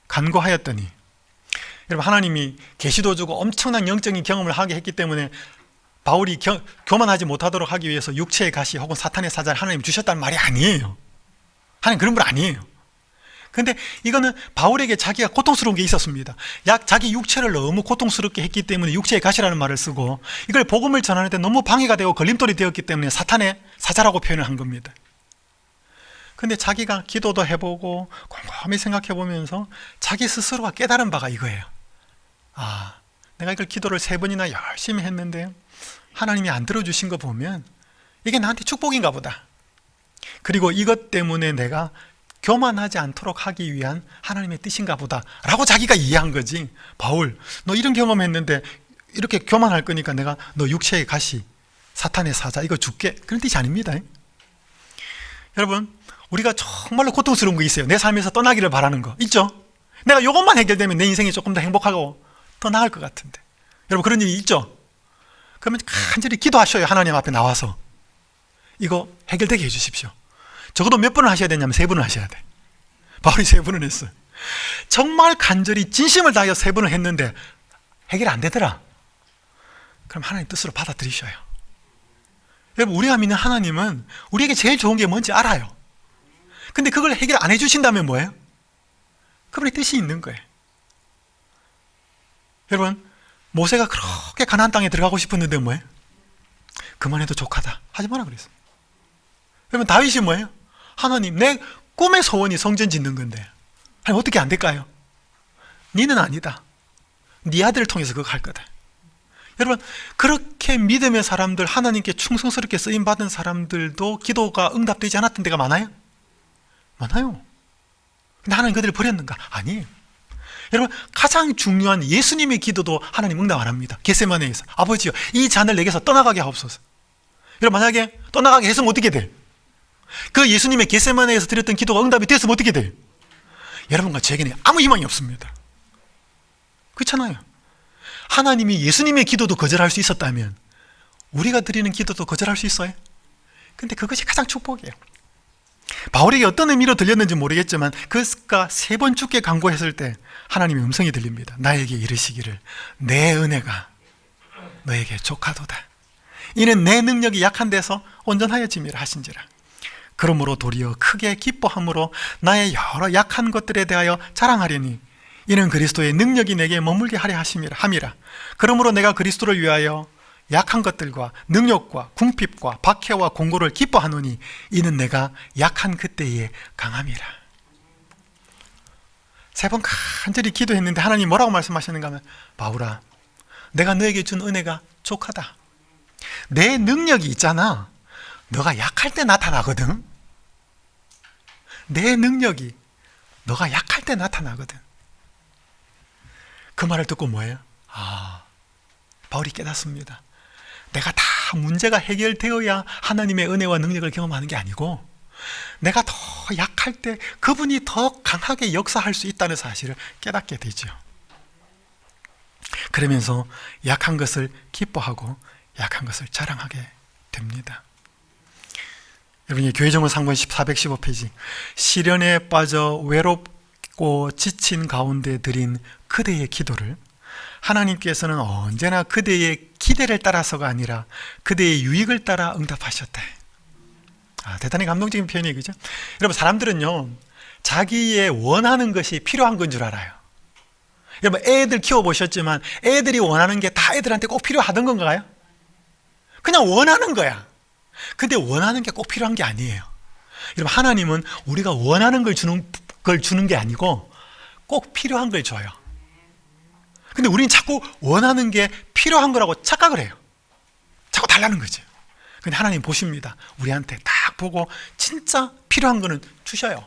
S3: 간구하였더니. 여러분, 하나님이 계시도 주고 엄청난 영적인 경험을 하게 했기 때문에 바울이 교만하지 못하도록 하기 위해서 육체의 가시 혹은 사탄의 사자를 하나님이 주셨다는 말이 아니에요. 하나님 그런 분 아니에요. 근데 이거는 바울에게 자기가 고통스러운 게 있었습니다. 자기 육체를 너무 고통스럽게 했기 때문에 육체의 가시라는 말을 쓰고, 이걸 복음을 전하는데 너무 방해가 되고 걸림돌이 되었기 때문에 사탄의 사자라고 표현을 한 겁니다. 근데 자기가 기도도 해보고 곰곰이 생각해 보면서 자기 스스로가 깨달은 바가 이거예요. 내가 이걸 기도를 3번이나 열심히 했는데 하나님이 안 들어주신 거 보면 이게 나한테 축복인가 보다. 그리고 이것 때문에 내가 교만하지 않도록 하기 위한 하나님의 뜻인가 보다 라고 자기가 이해한 거지. 바울, 너 이런 경험했는데 이렇게 교만할 거니까 내가 너 육체의 가시, 사탄의 사자 이거 줄게, 그런 뜻이 아닙니다. 여러분, 우리가 정말로 고통스러운 거 있어요. 내 삶에서 떠나기를 바라는 거 있죠? 내가 이것만 해결되면 내 인생이 조금 더 행복하고 더 나을 것 같은데. 여러분, 그런 일이 있죠? 그러면 간절히 기도하셔요. 하나님 앞에 나와서 이거 해결되게 해주십시오. 적어도 몇 번을 하셔야 되냐면 3번을 하셔야 돼. 바울이 3번을 했어요. 정말 간절히 진심을 다하여 3번을 했는데 해결 안 되더라. 그럼 하나님 뜻으로 받아들이셔요. 여러분, 우리가 믿는 하나님은 우리에게 제일 좋은 게 뭔지 알아요. 근데 그걸 해결 안 해주신다면 뭐예요? 그분의 뜻이 있는 거예요. 여러분, 모세가 그렇게 가나안 땅에 들어가고 싶었는데 뭐예요? 그만해도 족하다 하지 마라 그랬어요. 여러분, 다윗이 뭐예요? 하나님, 내 꿈의 소원이 성전 짓는 건데 하나님 어떻게 안 될까요? 니는 아니다. 네 아들을 통해서 그거 할 거다. 여러분, 그렇게 믿음의 사람들, 하나님께 충성스럽게 쓰임받은 사람들도 기도가 응답되지 않았던 데가 많아요? 많아요. 근데 하나님 그들을 버렸는가? 아니에요. 여러분, 가장 중요한 예수님의 기도도 하나님 응답 안 합니다. 겟세마네에서 아버지요, 이 잔을 내게서 떠나가게 하옵소서. 여러분, 만약에 떠나가게 했으면 어떻게 돼? 그 예수님의 겟세마네에서 드렸던 기도가 응답이 됐으면 어떻게 돼? 여러분과 저에게는 아무 희망이 없습니다. 그렇잖아요. 하나님이 예수님의 기도도 거절할 수 있었다면 우리가 드리는 기도도 거절할 수 있어요? 근데 그것이 가장 축복이에요. 바울에게 어떤 의미로 들렸는지 모르겠지만 그가 3번 죽게 간구했을 때 하나님의 음성이 들립니다. 나에게 이르시기를 내 은혜가 너에게 족하도다. 이는 내 능력이 약한 데서 온전하여짐이라 하신지라. 그러므로 도리어 크게 기뻐함으로 나의 여러 약한 것들에 대하여 자랑하려니 이는 그리스도의 능력이 내게 머물게 하려 함이라. 그러므로 내가 그리스도를 위하여 약한 것들과 능력과 궁핍과 박해와 공고를 기뻐하노니 이는 내가 약한 그때에 강함이라. 3번 간절히 기도했는데 하나님 뭐라고 말씀하시는가 하면, 바울아, 내가 너에게 준 은혜가 족하다. 내 능력이 있잖아, 너가 약할 때 나타나거든. 내 능력이 너가 약할 때 나타나거든. 그 말을 듣고 뭐예요? 바울이 깨닫습니다. 내가 다 문제가 해결되어야 하나님의 은혜와 능력을 경험하는 게 아니고, 내가 더 약할 때 그분이 더 강하게 역사할 수 있다는 사실을 깨닫게 되죠. 그러면서 약한 것을 기뻐하고 약한 것을 자랑하게 됩니다. 여러분이 교회정원 상권 415페이지, 시련에 빠져 외롭고 지친 가운데 드린 그대의 기도를 하나님께서는 언제나 그대의 기대를 따라서가 아니라 그대의 유익을 따라 응답하셨다. 대단히 감동적인 표현이에요, 그죠? 여러분, 사람들은요, 자기의 원하는 것이 필요한 건 줄 알아요. 여러분, 애들 키워보셨지만 애들이 원하는 게 다 애들한테 꼭 필요하던 건가요? 그냥 원하는 거야. 근데 원하는 게 꼭 필요한 게 아니에요. 여러분, 하나님은 우리가 원하는 걸 주는 게 아니고 꼭 필요한 걸 줘요. 근데 우리는 자꾸 원하는 게 필요한 거라고 착각을 해요. 자꾸 달라는 거죠. 근데 하나님 보십니다. 우리한테 딱 보고 진짜 필요한 거는 주셔요.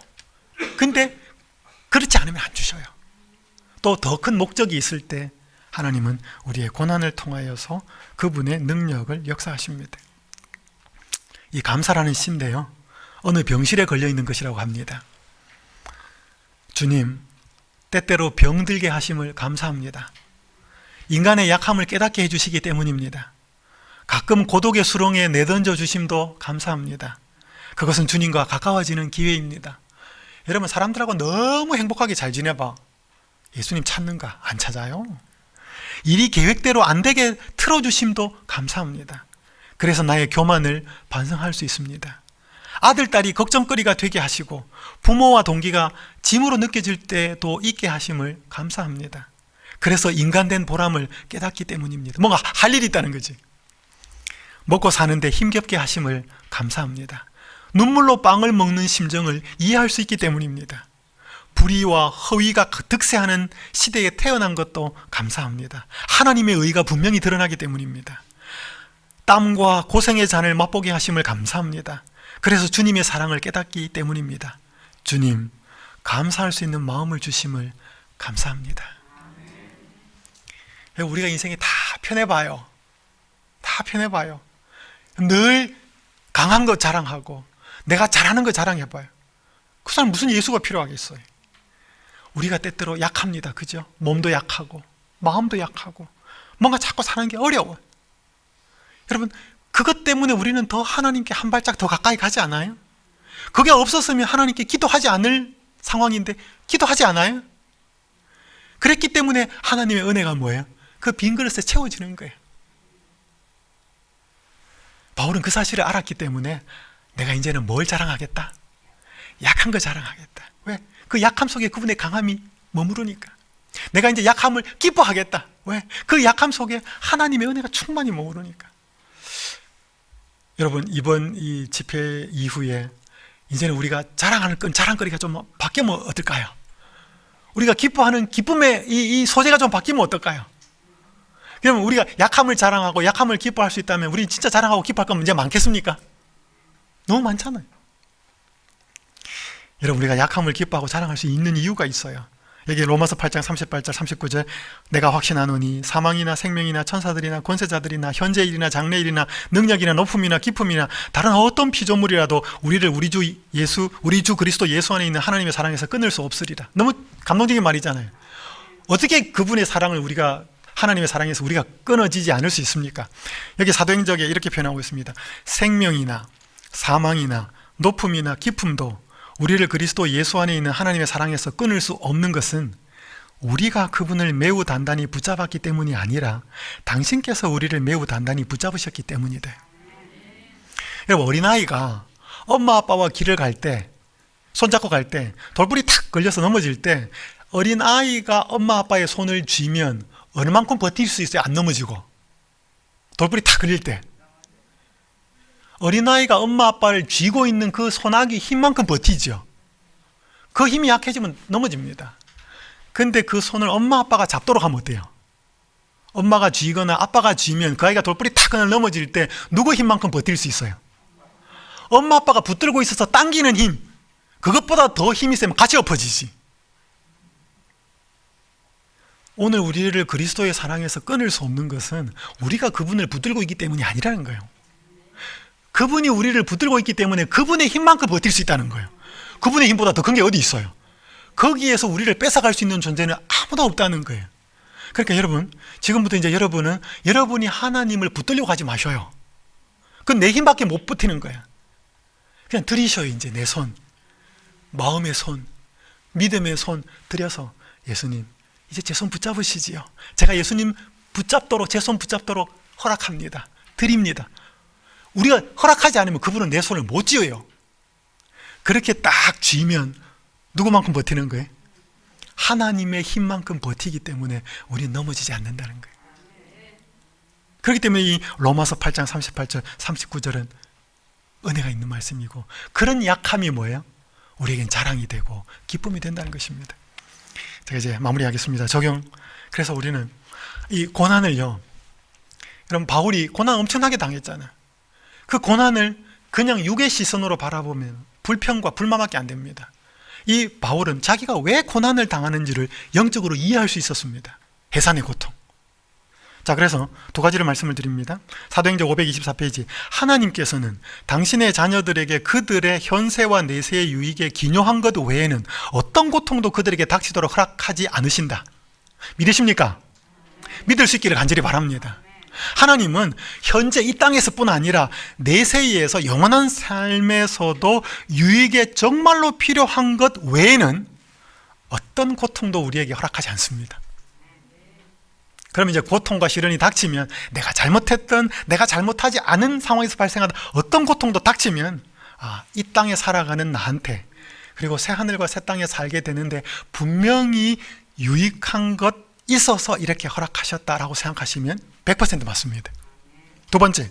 S3: 근데 그렇지 않으면 안 주셔요. 또 더 큰 목적이 있을 때 하나님은 우리의 고난을 통하여서 그분의 능력을 역사하십니다. 이 감사라는 시인데요, 어느 병실에 걸려있는 것이라고 합니다. 주님, 때때로 병들게 하심을 감사합니다. 인간의 약함을 깨닫게 해주시기 때문입니다. 가끔 고독의 수렁에 내던져 주심도 감사합니다. 그것은 주님과 가까워지는 기회입니다. 여러분, 사람들하고 너무 행복하게 잘 지내봐. 예수님 찾는가? 안 찾아요. 일이 계획대로 안 되게 틀어주심도 감사합니다. 그래서 나의 교만을 반성할 수 있습니다. 아들, 딸이 걱정거리가 되게 하시고 부모와 동기가 짐으로 느껴질 때도 있게 하심을 감사합니다. 그래서 인간된 보람을 깨닫기 때문입니다. 뭔가 할 일이 있다는 거지. 먹고 사는데 힘겹게 하심을 감사합니다. 눈물로 빵을 먹는 심정을 이해할 수 있기 때문입니다. 불의와 허위가 득세하는 시대에 태어난 것도 감사합니다. 하나님의 의가 분명히 드러나기 때문입니다. 땀과 고생의 잔을 맛보게 하심을 감사합니다. 그래서 주님의 사랑을 깨닫기 때문입니다. 주님, 감사할 수 있는 마음을 주심을 감사합니다. 우리가 인생에 다 편해봐요. 다 편해봐요. 늘 강한 거 자랑하고 내가 잘하는 거 자랑해봐요. 그 사람 무슨 예수가 필요하겠어요? 우리가 때때로 약합니다. 그죠? 몸도 약하고 마음도 약하고 뭔가 자꾸 사는 게 어려워요. 여러분, 그것 때문에 우리는 더 하나님께 한 발짝 더 가까이 가지 않아요? 그게 없었으면 하나님께 기도하지 않을 상황인데 기도하지 않아요? 그랬기 때문에 하나님의 은혜가 뭐예요? 그 빈 그릇에 채워지는 거예요. 바울은 그 사실을 알았기 때문에 내가 이제는 뭘 자랑하겠다? 약한 거 자랑하겠다. 왜? 그 약함 속에 그분의 강함이 머무르니까. 내가 이제 약함을 기뻐하겠다. 왜? 그 약함 속에 하나님의 은혜가 충만히 머무르니까. 여러분, 이번 이 집회 이후에 이제는 우리가 자랑하는 자랑거리가 좀 바뀌면 어떨까요? 우리가 기뻐하는 기쁨의 이 소재가 좀 바뀌면 어떨까요? 그러면 우리가 약함을 자랑하고 약함을 기뻐할 수 있다면 우리 진짜 자랑하고 기뻐할 건 문제 많겠습니까? 너무 많잖아요. 여러분, 우리가 약함을 기뻐하고 자랑할 수 있는 이유가 있어요. 여기 로마서 8장 38절 39절, 내가 확신하노니 사망이나 생명이나 천사들이나 권세자들이나 현재일이나 장래일이나 능력이나 높음이나 깊음이나 다른 어떤 피조물이라도 우리를 우리 주 그리스도 예수 안에 있는 하나님의 사랑에서 끊을 수 없으리라. 너무 감동적인 말이잖아요. 어떻게 그분의 사랑을 우리가 하나님의 사랑에서 우리가 끊어지지 않을 수 있습니까? 여기 사도행전에 이렇게 표현하고 있습니다. 생명이나 사망이나 높음이나 깊음도 우리를 그리스도 예수 안에 있는 하나님의 사랑에서 끊을 수 없는 것은 우리가 그분을 매우 단단히 붙잡았기 때문이 아니라 당신께서 우리를 매우 단단히 붙잡으셨기 때문이다. 여러분, 어린아이가 엄마 아빠와 길을 갈 때, 손잡고 갈 때 돌불이 탁 걸려서 넘어질 때 어린아이가 엄마 아빠의 손을 쥐면 어느 만큼 버틸 수 있어요? 안 넘어지고. 돌불이 탁 걸릴 때 어린아이가 엄마 아빠를 쥐고 있는 그 손아귀 힘만큼 버티죠. 그 힘이 약해지면 넘어집니다. 근데 그 손을 엄마 아빠가 잡도록 하면 어때요? 엄마가 쥐거나 아빠가 쥐면 그 아이가 돌불이 탁 그냥 넘어질 때 누구 힘만큼 버틸 수 있어요? 엄마 아빠가 붙들고 있어서 당기는 힘, 그것보다 더 힘이 세면 같이 엎어지지. 오늘 우리를 그리스도의 사랑에서 끊을 수 없는 것은 우리가 그분을 붙들고 있기 때문이 아니라는 거예요. 그분이 우리를 붙들고 있기 때문에 그분의 힘만큼 버틸 수 있다는 거예요. 그분의 힘보다 더 큰 게 어디 있어요? 거기에서 우리를 뺏어갈 수 있는 존재는 아무도 없다는 거예요. 그러니까 여러분, 지금부터 이제 여러분은 여러분이 하나님을 붙들려고 하지 마셔요. 그건 내 힘밖에 못 버티는 거야. 그냥 들이셔요. 이제 내 손, 마음의 손, 믿음의 손 들여서 예수님, 이제 제 손 붙잡으시지요. 제가 예수님 붙잡도록, 제 손 붙잡도록 허락합니다. 드립니다. 우리가 허락하지 않으면 그분은 내 손을 못 쥐어요. 그렇게 딱 쥐면 누구만큼 버티는 거예요? 하나님의 힘만큼 버티기 때문에 우리는 넘어지지 않는다는 거예요. 그렇기 때문에 이 로마서 8장 38절 39절은 은혜가 있는 말씀이고, 그런 약함이 뭐예요? 우리에겐 자랑이 되고 기쁨이 된다는 것입니다. 제가 이제 마무리하겠습니다. 적용. 그래서 우리는 이 고난을요, 여러분, 바울이 고난 엄청나게 당했잖아요. 그 고난을 그냥 육의 시선으로 바라보면 불평과 불만밖에 안 됩니다. 이 바울은 자기가 왜 고난을 당하는지를 영적으로 이해할 수 있었습니다. 해산의 고통. 자, 그래서 두 가지를 말씀을 드립니다. 사도행전 524페이지. 하나님께서는 당신의 자녀들에게 그들의 현세와 내세의 유익에 기묘한 것 외에는 어떤 고통도 그들에게 닥치도록 허락하지 않으신다. 믿으십니까? 믿을 수 있기를 간절히 바랍니다. 하나님은 현재 이 땅에서뿐 아니라 내세에서 영원한 삶에서도 유익에 정말로 필요한 것 외에는 어떤 고통도 우리에게 허락하지 않습니다. 그럼 이제 고통과 시련이 닥치면 내가 잘못했던, 내가 잘못하지 않은 상황에서 발생하는 어떤 고통도 닥치면, 이 땅에 살아가는 나한테, 그리고 새하늘과 새 땅에 살게 되는데 분명히 유익한 것 있어서 이렇게 허락하셨다라고 생각하시면 100% 맞습니다. 두 번째,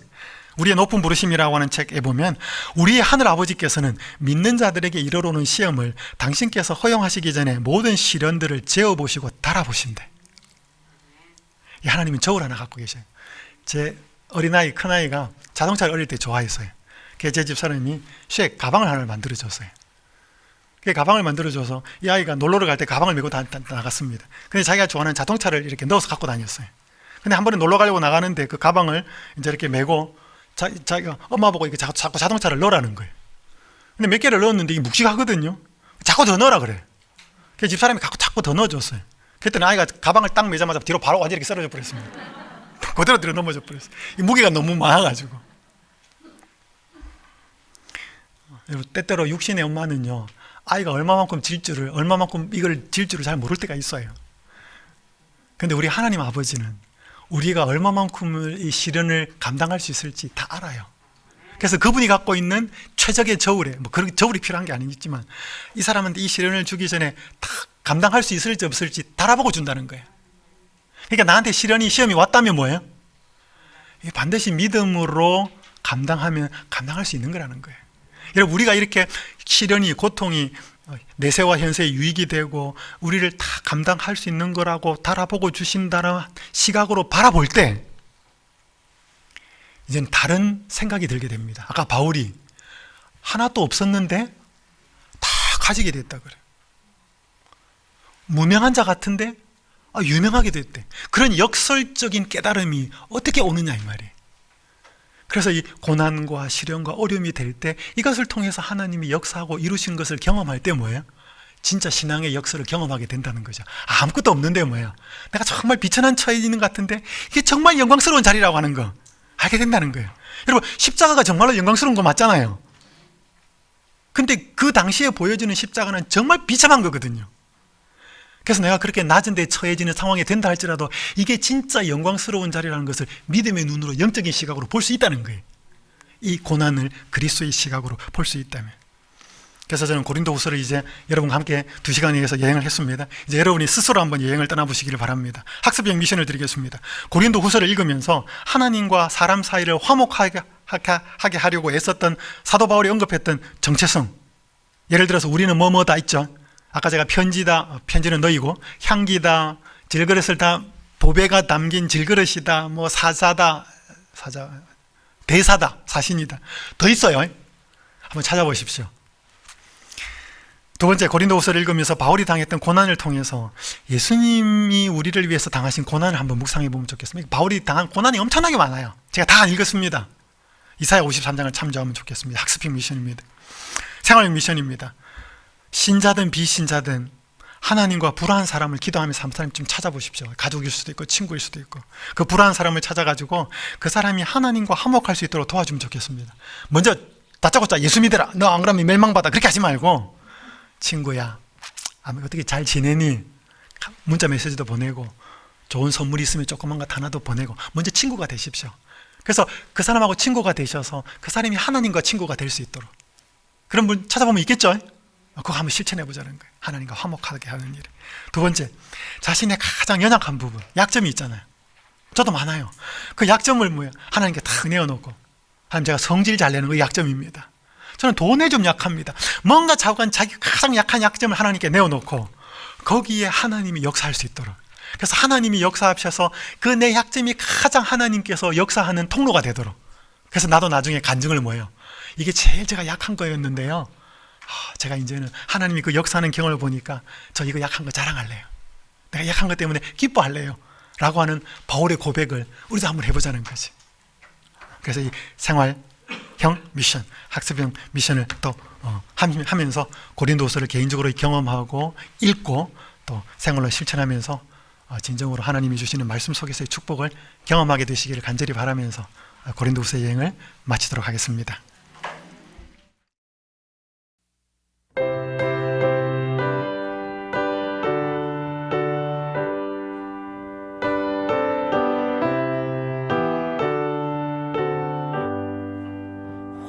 S3: 우리의 높은 부르심이라고 하는 책에 보면 우리의 하늘 아버지께서는 믿는 자들에게 이르러오는 시험을 당신께서 허용하시기 전에 모든 시련들을 재어보시고 달아보신대. 이 하나님은 저울 하나 갖고 계셔요. 제 어린아이, 큰아이가 자동차를 어릴 때 좋아했어요. 그래서 제 집사람이 쉑 가방을 하나 만들어줬어요. 그 가방을 만들어줘서 이 아이가 놀러를 갈 때 가방을 메고 나갔습니다. 근데 자기가 좋아하는 자동차를 이렇게 넣어서 갖고 다녔어요. 근데 한 번에 놀러 가려고 나가는데 그 가방을 이제 이렇게 메고 자기가 엄마 보고 이렇게 자꾸 자동차를 넣으라는 거예요. 근데 몇 개를 넣었는데 이게 묵직하거든요. 자꾸 더 넣으라 그래. 그래서 집사람이 자꾸 더 넣어줬어요. 그랬더니 아이가 가방을 딱 매자마자 뒤로 바로 완전히 이렇게 쓰러져 버렸습니다. 그대로 뒤로 넘어져 버렸어요. 이 무게가 너무 많아가지고. 때때로 육신의 엄마는요, 아이가 얼마만큼 이걸 질 줄을 잘 모를 때가 있어요. 근데 우리 하나님 아버지는 우리가 얼마만큼을 이 시련을 감당할 수 있을지 다 알아요. 그래서 그분이 갖고 있는 최적의 저울에, 그런 저울이 필요한 게 아니겠지만, 이 사람한테 이 시련을 주기 전에 다 감당할 수 있을지 없을지 달아보고 준다는 거예요. 그러니까 나한테 시험이 왔다면 뭐예요? 반드시 믿음으로 감당하면 감당할 수 있는 거라는 거예요. 여러분, 우리가 이렇게 시련이, 고통이 내세와 현세의 유익이 되고 우리를 다 감당할 수 있는 거라고 달아보고 주신다는 시각으로 바라볼 때 이제는 다른 생각이 들게 됩니다. 아까 바울이 하나도 없었는데 다 가지게 됐다 그래요. 무명한 자 같은데 유명하게 됐대. 그런 역설적인 깨달음이 어떻게 오느냐 이 말이에요. 그래서 이 고난과 시련과 어려움이 될 때 이것을 통해서 하나님이 역사하고 이루신 것을 경험할 때 뭐예요? 진짜 신앙의 역사를 경험하게 된다는 거죠. 아무것도 없는데 뭐예요? 내가 정말 비천한 처해 있는 것 같은데 이게 정말 영광스러운 자리라고 하는 거 알게 된다는 거예요. 여러분, 십자가가 정말로 영광스러운 거 맞잖아요. 근데 그 당시에 보여지는 십자가는 정말 비참한 거거든요. 그래서 내가 그렇게 낮은 데 처해지는 상황이 된다 할지라도 이게 진짜 영광스러운 자리라는 것을 믿음의 눈으로, 영적인 시각으로 볼 수 있다는 거예요. 이 고난을 그리스도의 시각으로 볼 수 있다면. 그래서 저는 고린도후서를 이제 여러분과 함께 2시간에 의해서 여행을 했습니다. 이제 여러분이 스스로 한번 여행을 떠나보시기를 바랍니다. 학습형 미션을 드리겠습니다. 고린도후서를 읽으면서 하나님과 사람 사이를 화목하게 하려고 애썼던 사도 바울이 언급했던 정체성, 예를 들어서 우리는 뭐뭐다 있죠. 아까 제가 편지다, 편지는 너희고, 향기다, 질그릇을 다 보배가 담긴 질그릇이다, 뭐 사자다, 대사다, 사신이다, 더 있어요. 한번 찾아보십시오. 두 번째, 고린도후서를 읽으면서 바울이 당했던 고난을 통해서 예수님이 우리를 위해서 당하신 고난을 한번 묵상해 보면 좋겠습니다. 바울이 당한 고난이 엄청나게 많아요. 제가 다 읽었습니다. 이사야 53장을 참조하면 좋겠습니다. 학습형 미션입니다. 생활형 미션입니다. 신자든 비신자든 하나님과 불화한 사람을 기도하면서 한 사람 좀 찾아보십시오. 가족일 수도 있고 친구일 수도 있고, 그 불화한 사람을 찾아가지고 그 사람이 하나님과 화목할 수 있도록 도와주면 좋겠습니다. 먼저 다짜고짜 예수 믿어라, 너 안 그러면 멸망받아, 그렇게 하지 말고, 친구야, 어떻게 잘 지내니? 문자 메시지도 보내고, 좋은 선물이 있으면 조그만 것 하나도 보내고, 먼저 친구가 되십시오. 그래서 그 사람하고 친구가 되셔서 그 사람이 하나님과 친구가 될 수 있도록, 그런 분 찾아보면 있겠죠? 그거 한번 실천해 보자는 거예요. 하나님과 화목하게 하는 일. 두 번째, 자신의 가장 연약한 부분, 약점이 있잖아요. 저도 많아요. 그 약점을 하나님께 탁 내어놓고, 하나님, 제가 성질 잘 내는 거 약점입니다. 저는 돈에 좀 약합니다. 뭔가 자꾸 자기 가장 약한 약점을 하나님께 내어놓고 거기에 하나님이 역사할 수 있도록, 그래서 하나님이 역사하셔서 그 내 약점이 가장 하나님께서 역사하는 통로가 되도록, 그래서 나도 나중에 간증을 뭐예요, 이게 제일 제가 약한 거였는데요, 제가 이제는 하나님이 그 역사하는 경험을 보니까 저 이거 약한 거 자랑할래요, 내가 약한 것 때문에 기뻐할래요 라고 하는 바울의 고백을 우리도 한번 해보자는 거지. 그래서 이 생활형 미션, 학습형 미션을 또 하면서 고린도후서를 개인적으로 경험하고 읽고 또 생활로 실천하면서 진정으로 하나님이 주시는 말씀 속에서의 축복을 경험하게 되시기를 간절히 바라면서 고린도후서 여행을 마치도록 하겠습니다.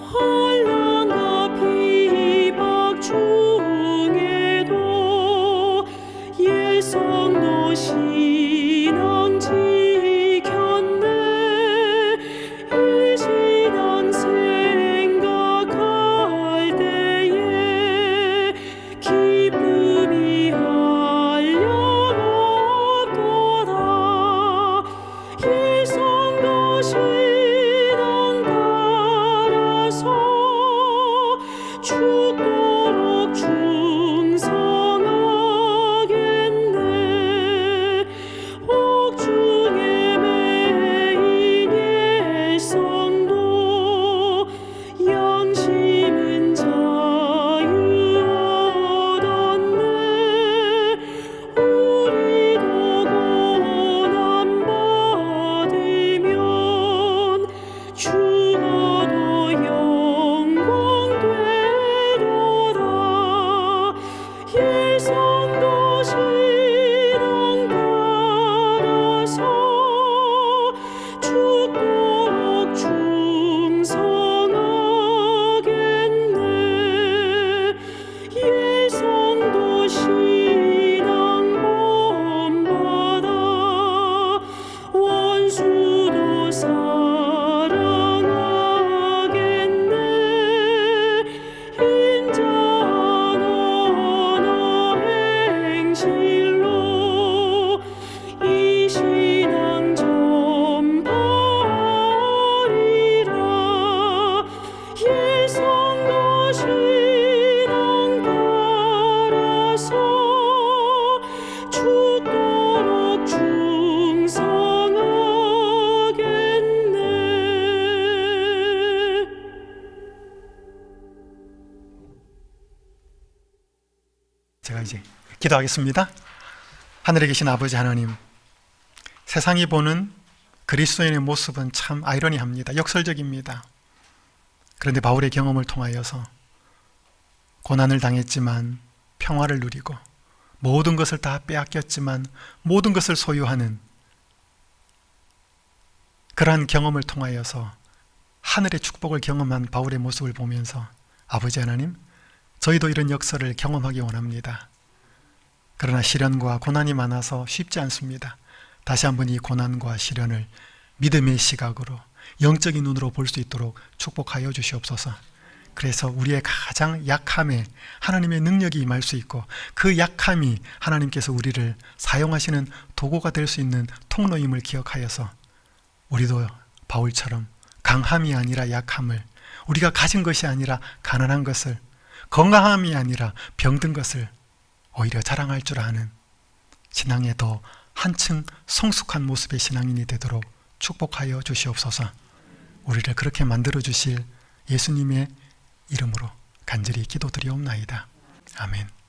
S1: 환난과 비박 중에도 예성도 신앙 지켰네. 이 신앙 생각할 때에 기쁨이 한량없도다. 예성도 신앙 따라서 죽도록 충성하겠네. 옥중에 매인 예성도 양심은 자유 얻었네. 우리도 고난 받으면 죽어도 영광 되도다. 예성도 신앙 따라서 죽도록 충성하겠네. 예성도 신앙 본받아 원수도 사랑하겠네. 인자하나 행실로 이 신앙 전파하리라. 예성도 신앙 따라서 죽도록 충성하겠네.
S3: 제가 이제 기도하겠습니다. 하늘에 계신 아버지 하나님, 세상이 보는 그리스도인의 모습은 참 아이러니합니다. 역설적입니다. 그런데 바울의 경험을 통하여서 고난을 당했지만 평화를 누리고 모든 것을 다 빼앗겼지만 모든 것을 소유하는 그러한 경험을 통하여서 하늘의 축복을 경험한 바울의 모습을 보면서 아버지 하나님, 저희도 이런 역사를 경험하기 원합니다. 그러나 시련과 고난이 많아서 쉽지 않습니다. 다시 한번 이 고난과 시련을 믿음의 시각으로 영적인 눈으로 볼 수 있도록 축복하여 주시옵소서. 그래서 우리의 가장 약함에 하나님의 능력이 임할 수 있고 그 약함이 하나님께서 우리를 사용하시는 도구가 될 수 있는 통로임을 기억하여서 우리도 바울처럼 강함이 아니라 약함을, 우리가 가진 것이 아니라 가난한 것을, 건강함이 아니라 병든 것을 오히려 자랑할 줄 아는 신앙에 더 한층 성숙한 모습의 신앙인이 되도록 축복하여 주시옵소서. 우리를 그렇게 만들어 주실 예수님의 이름으로 간절히 기도드리옵나이다. 아멘.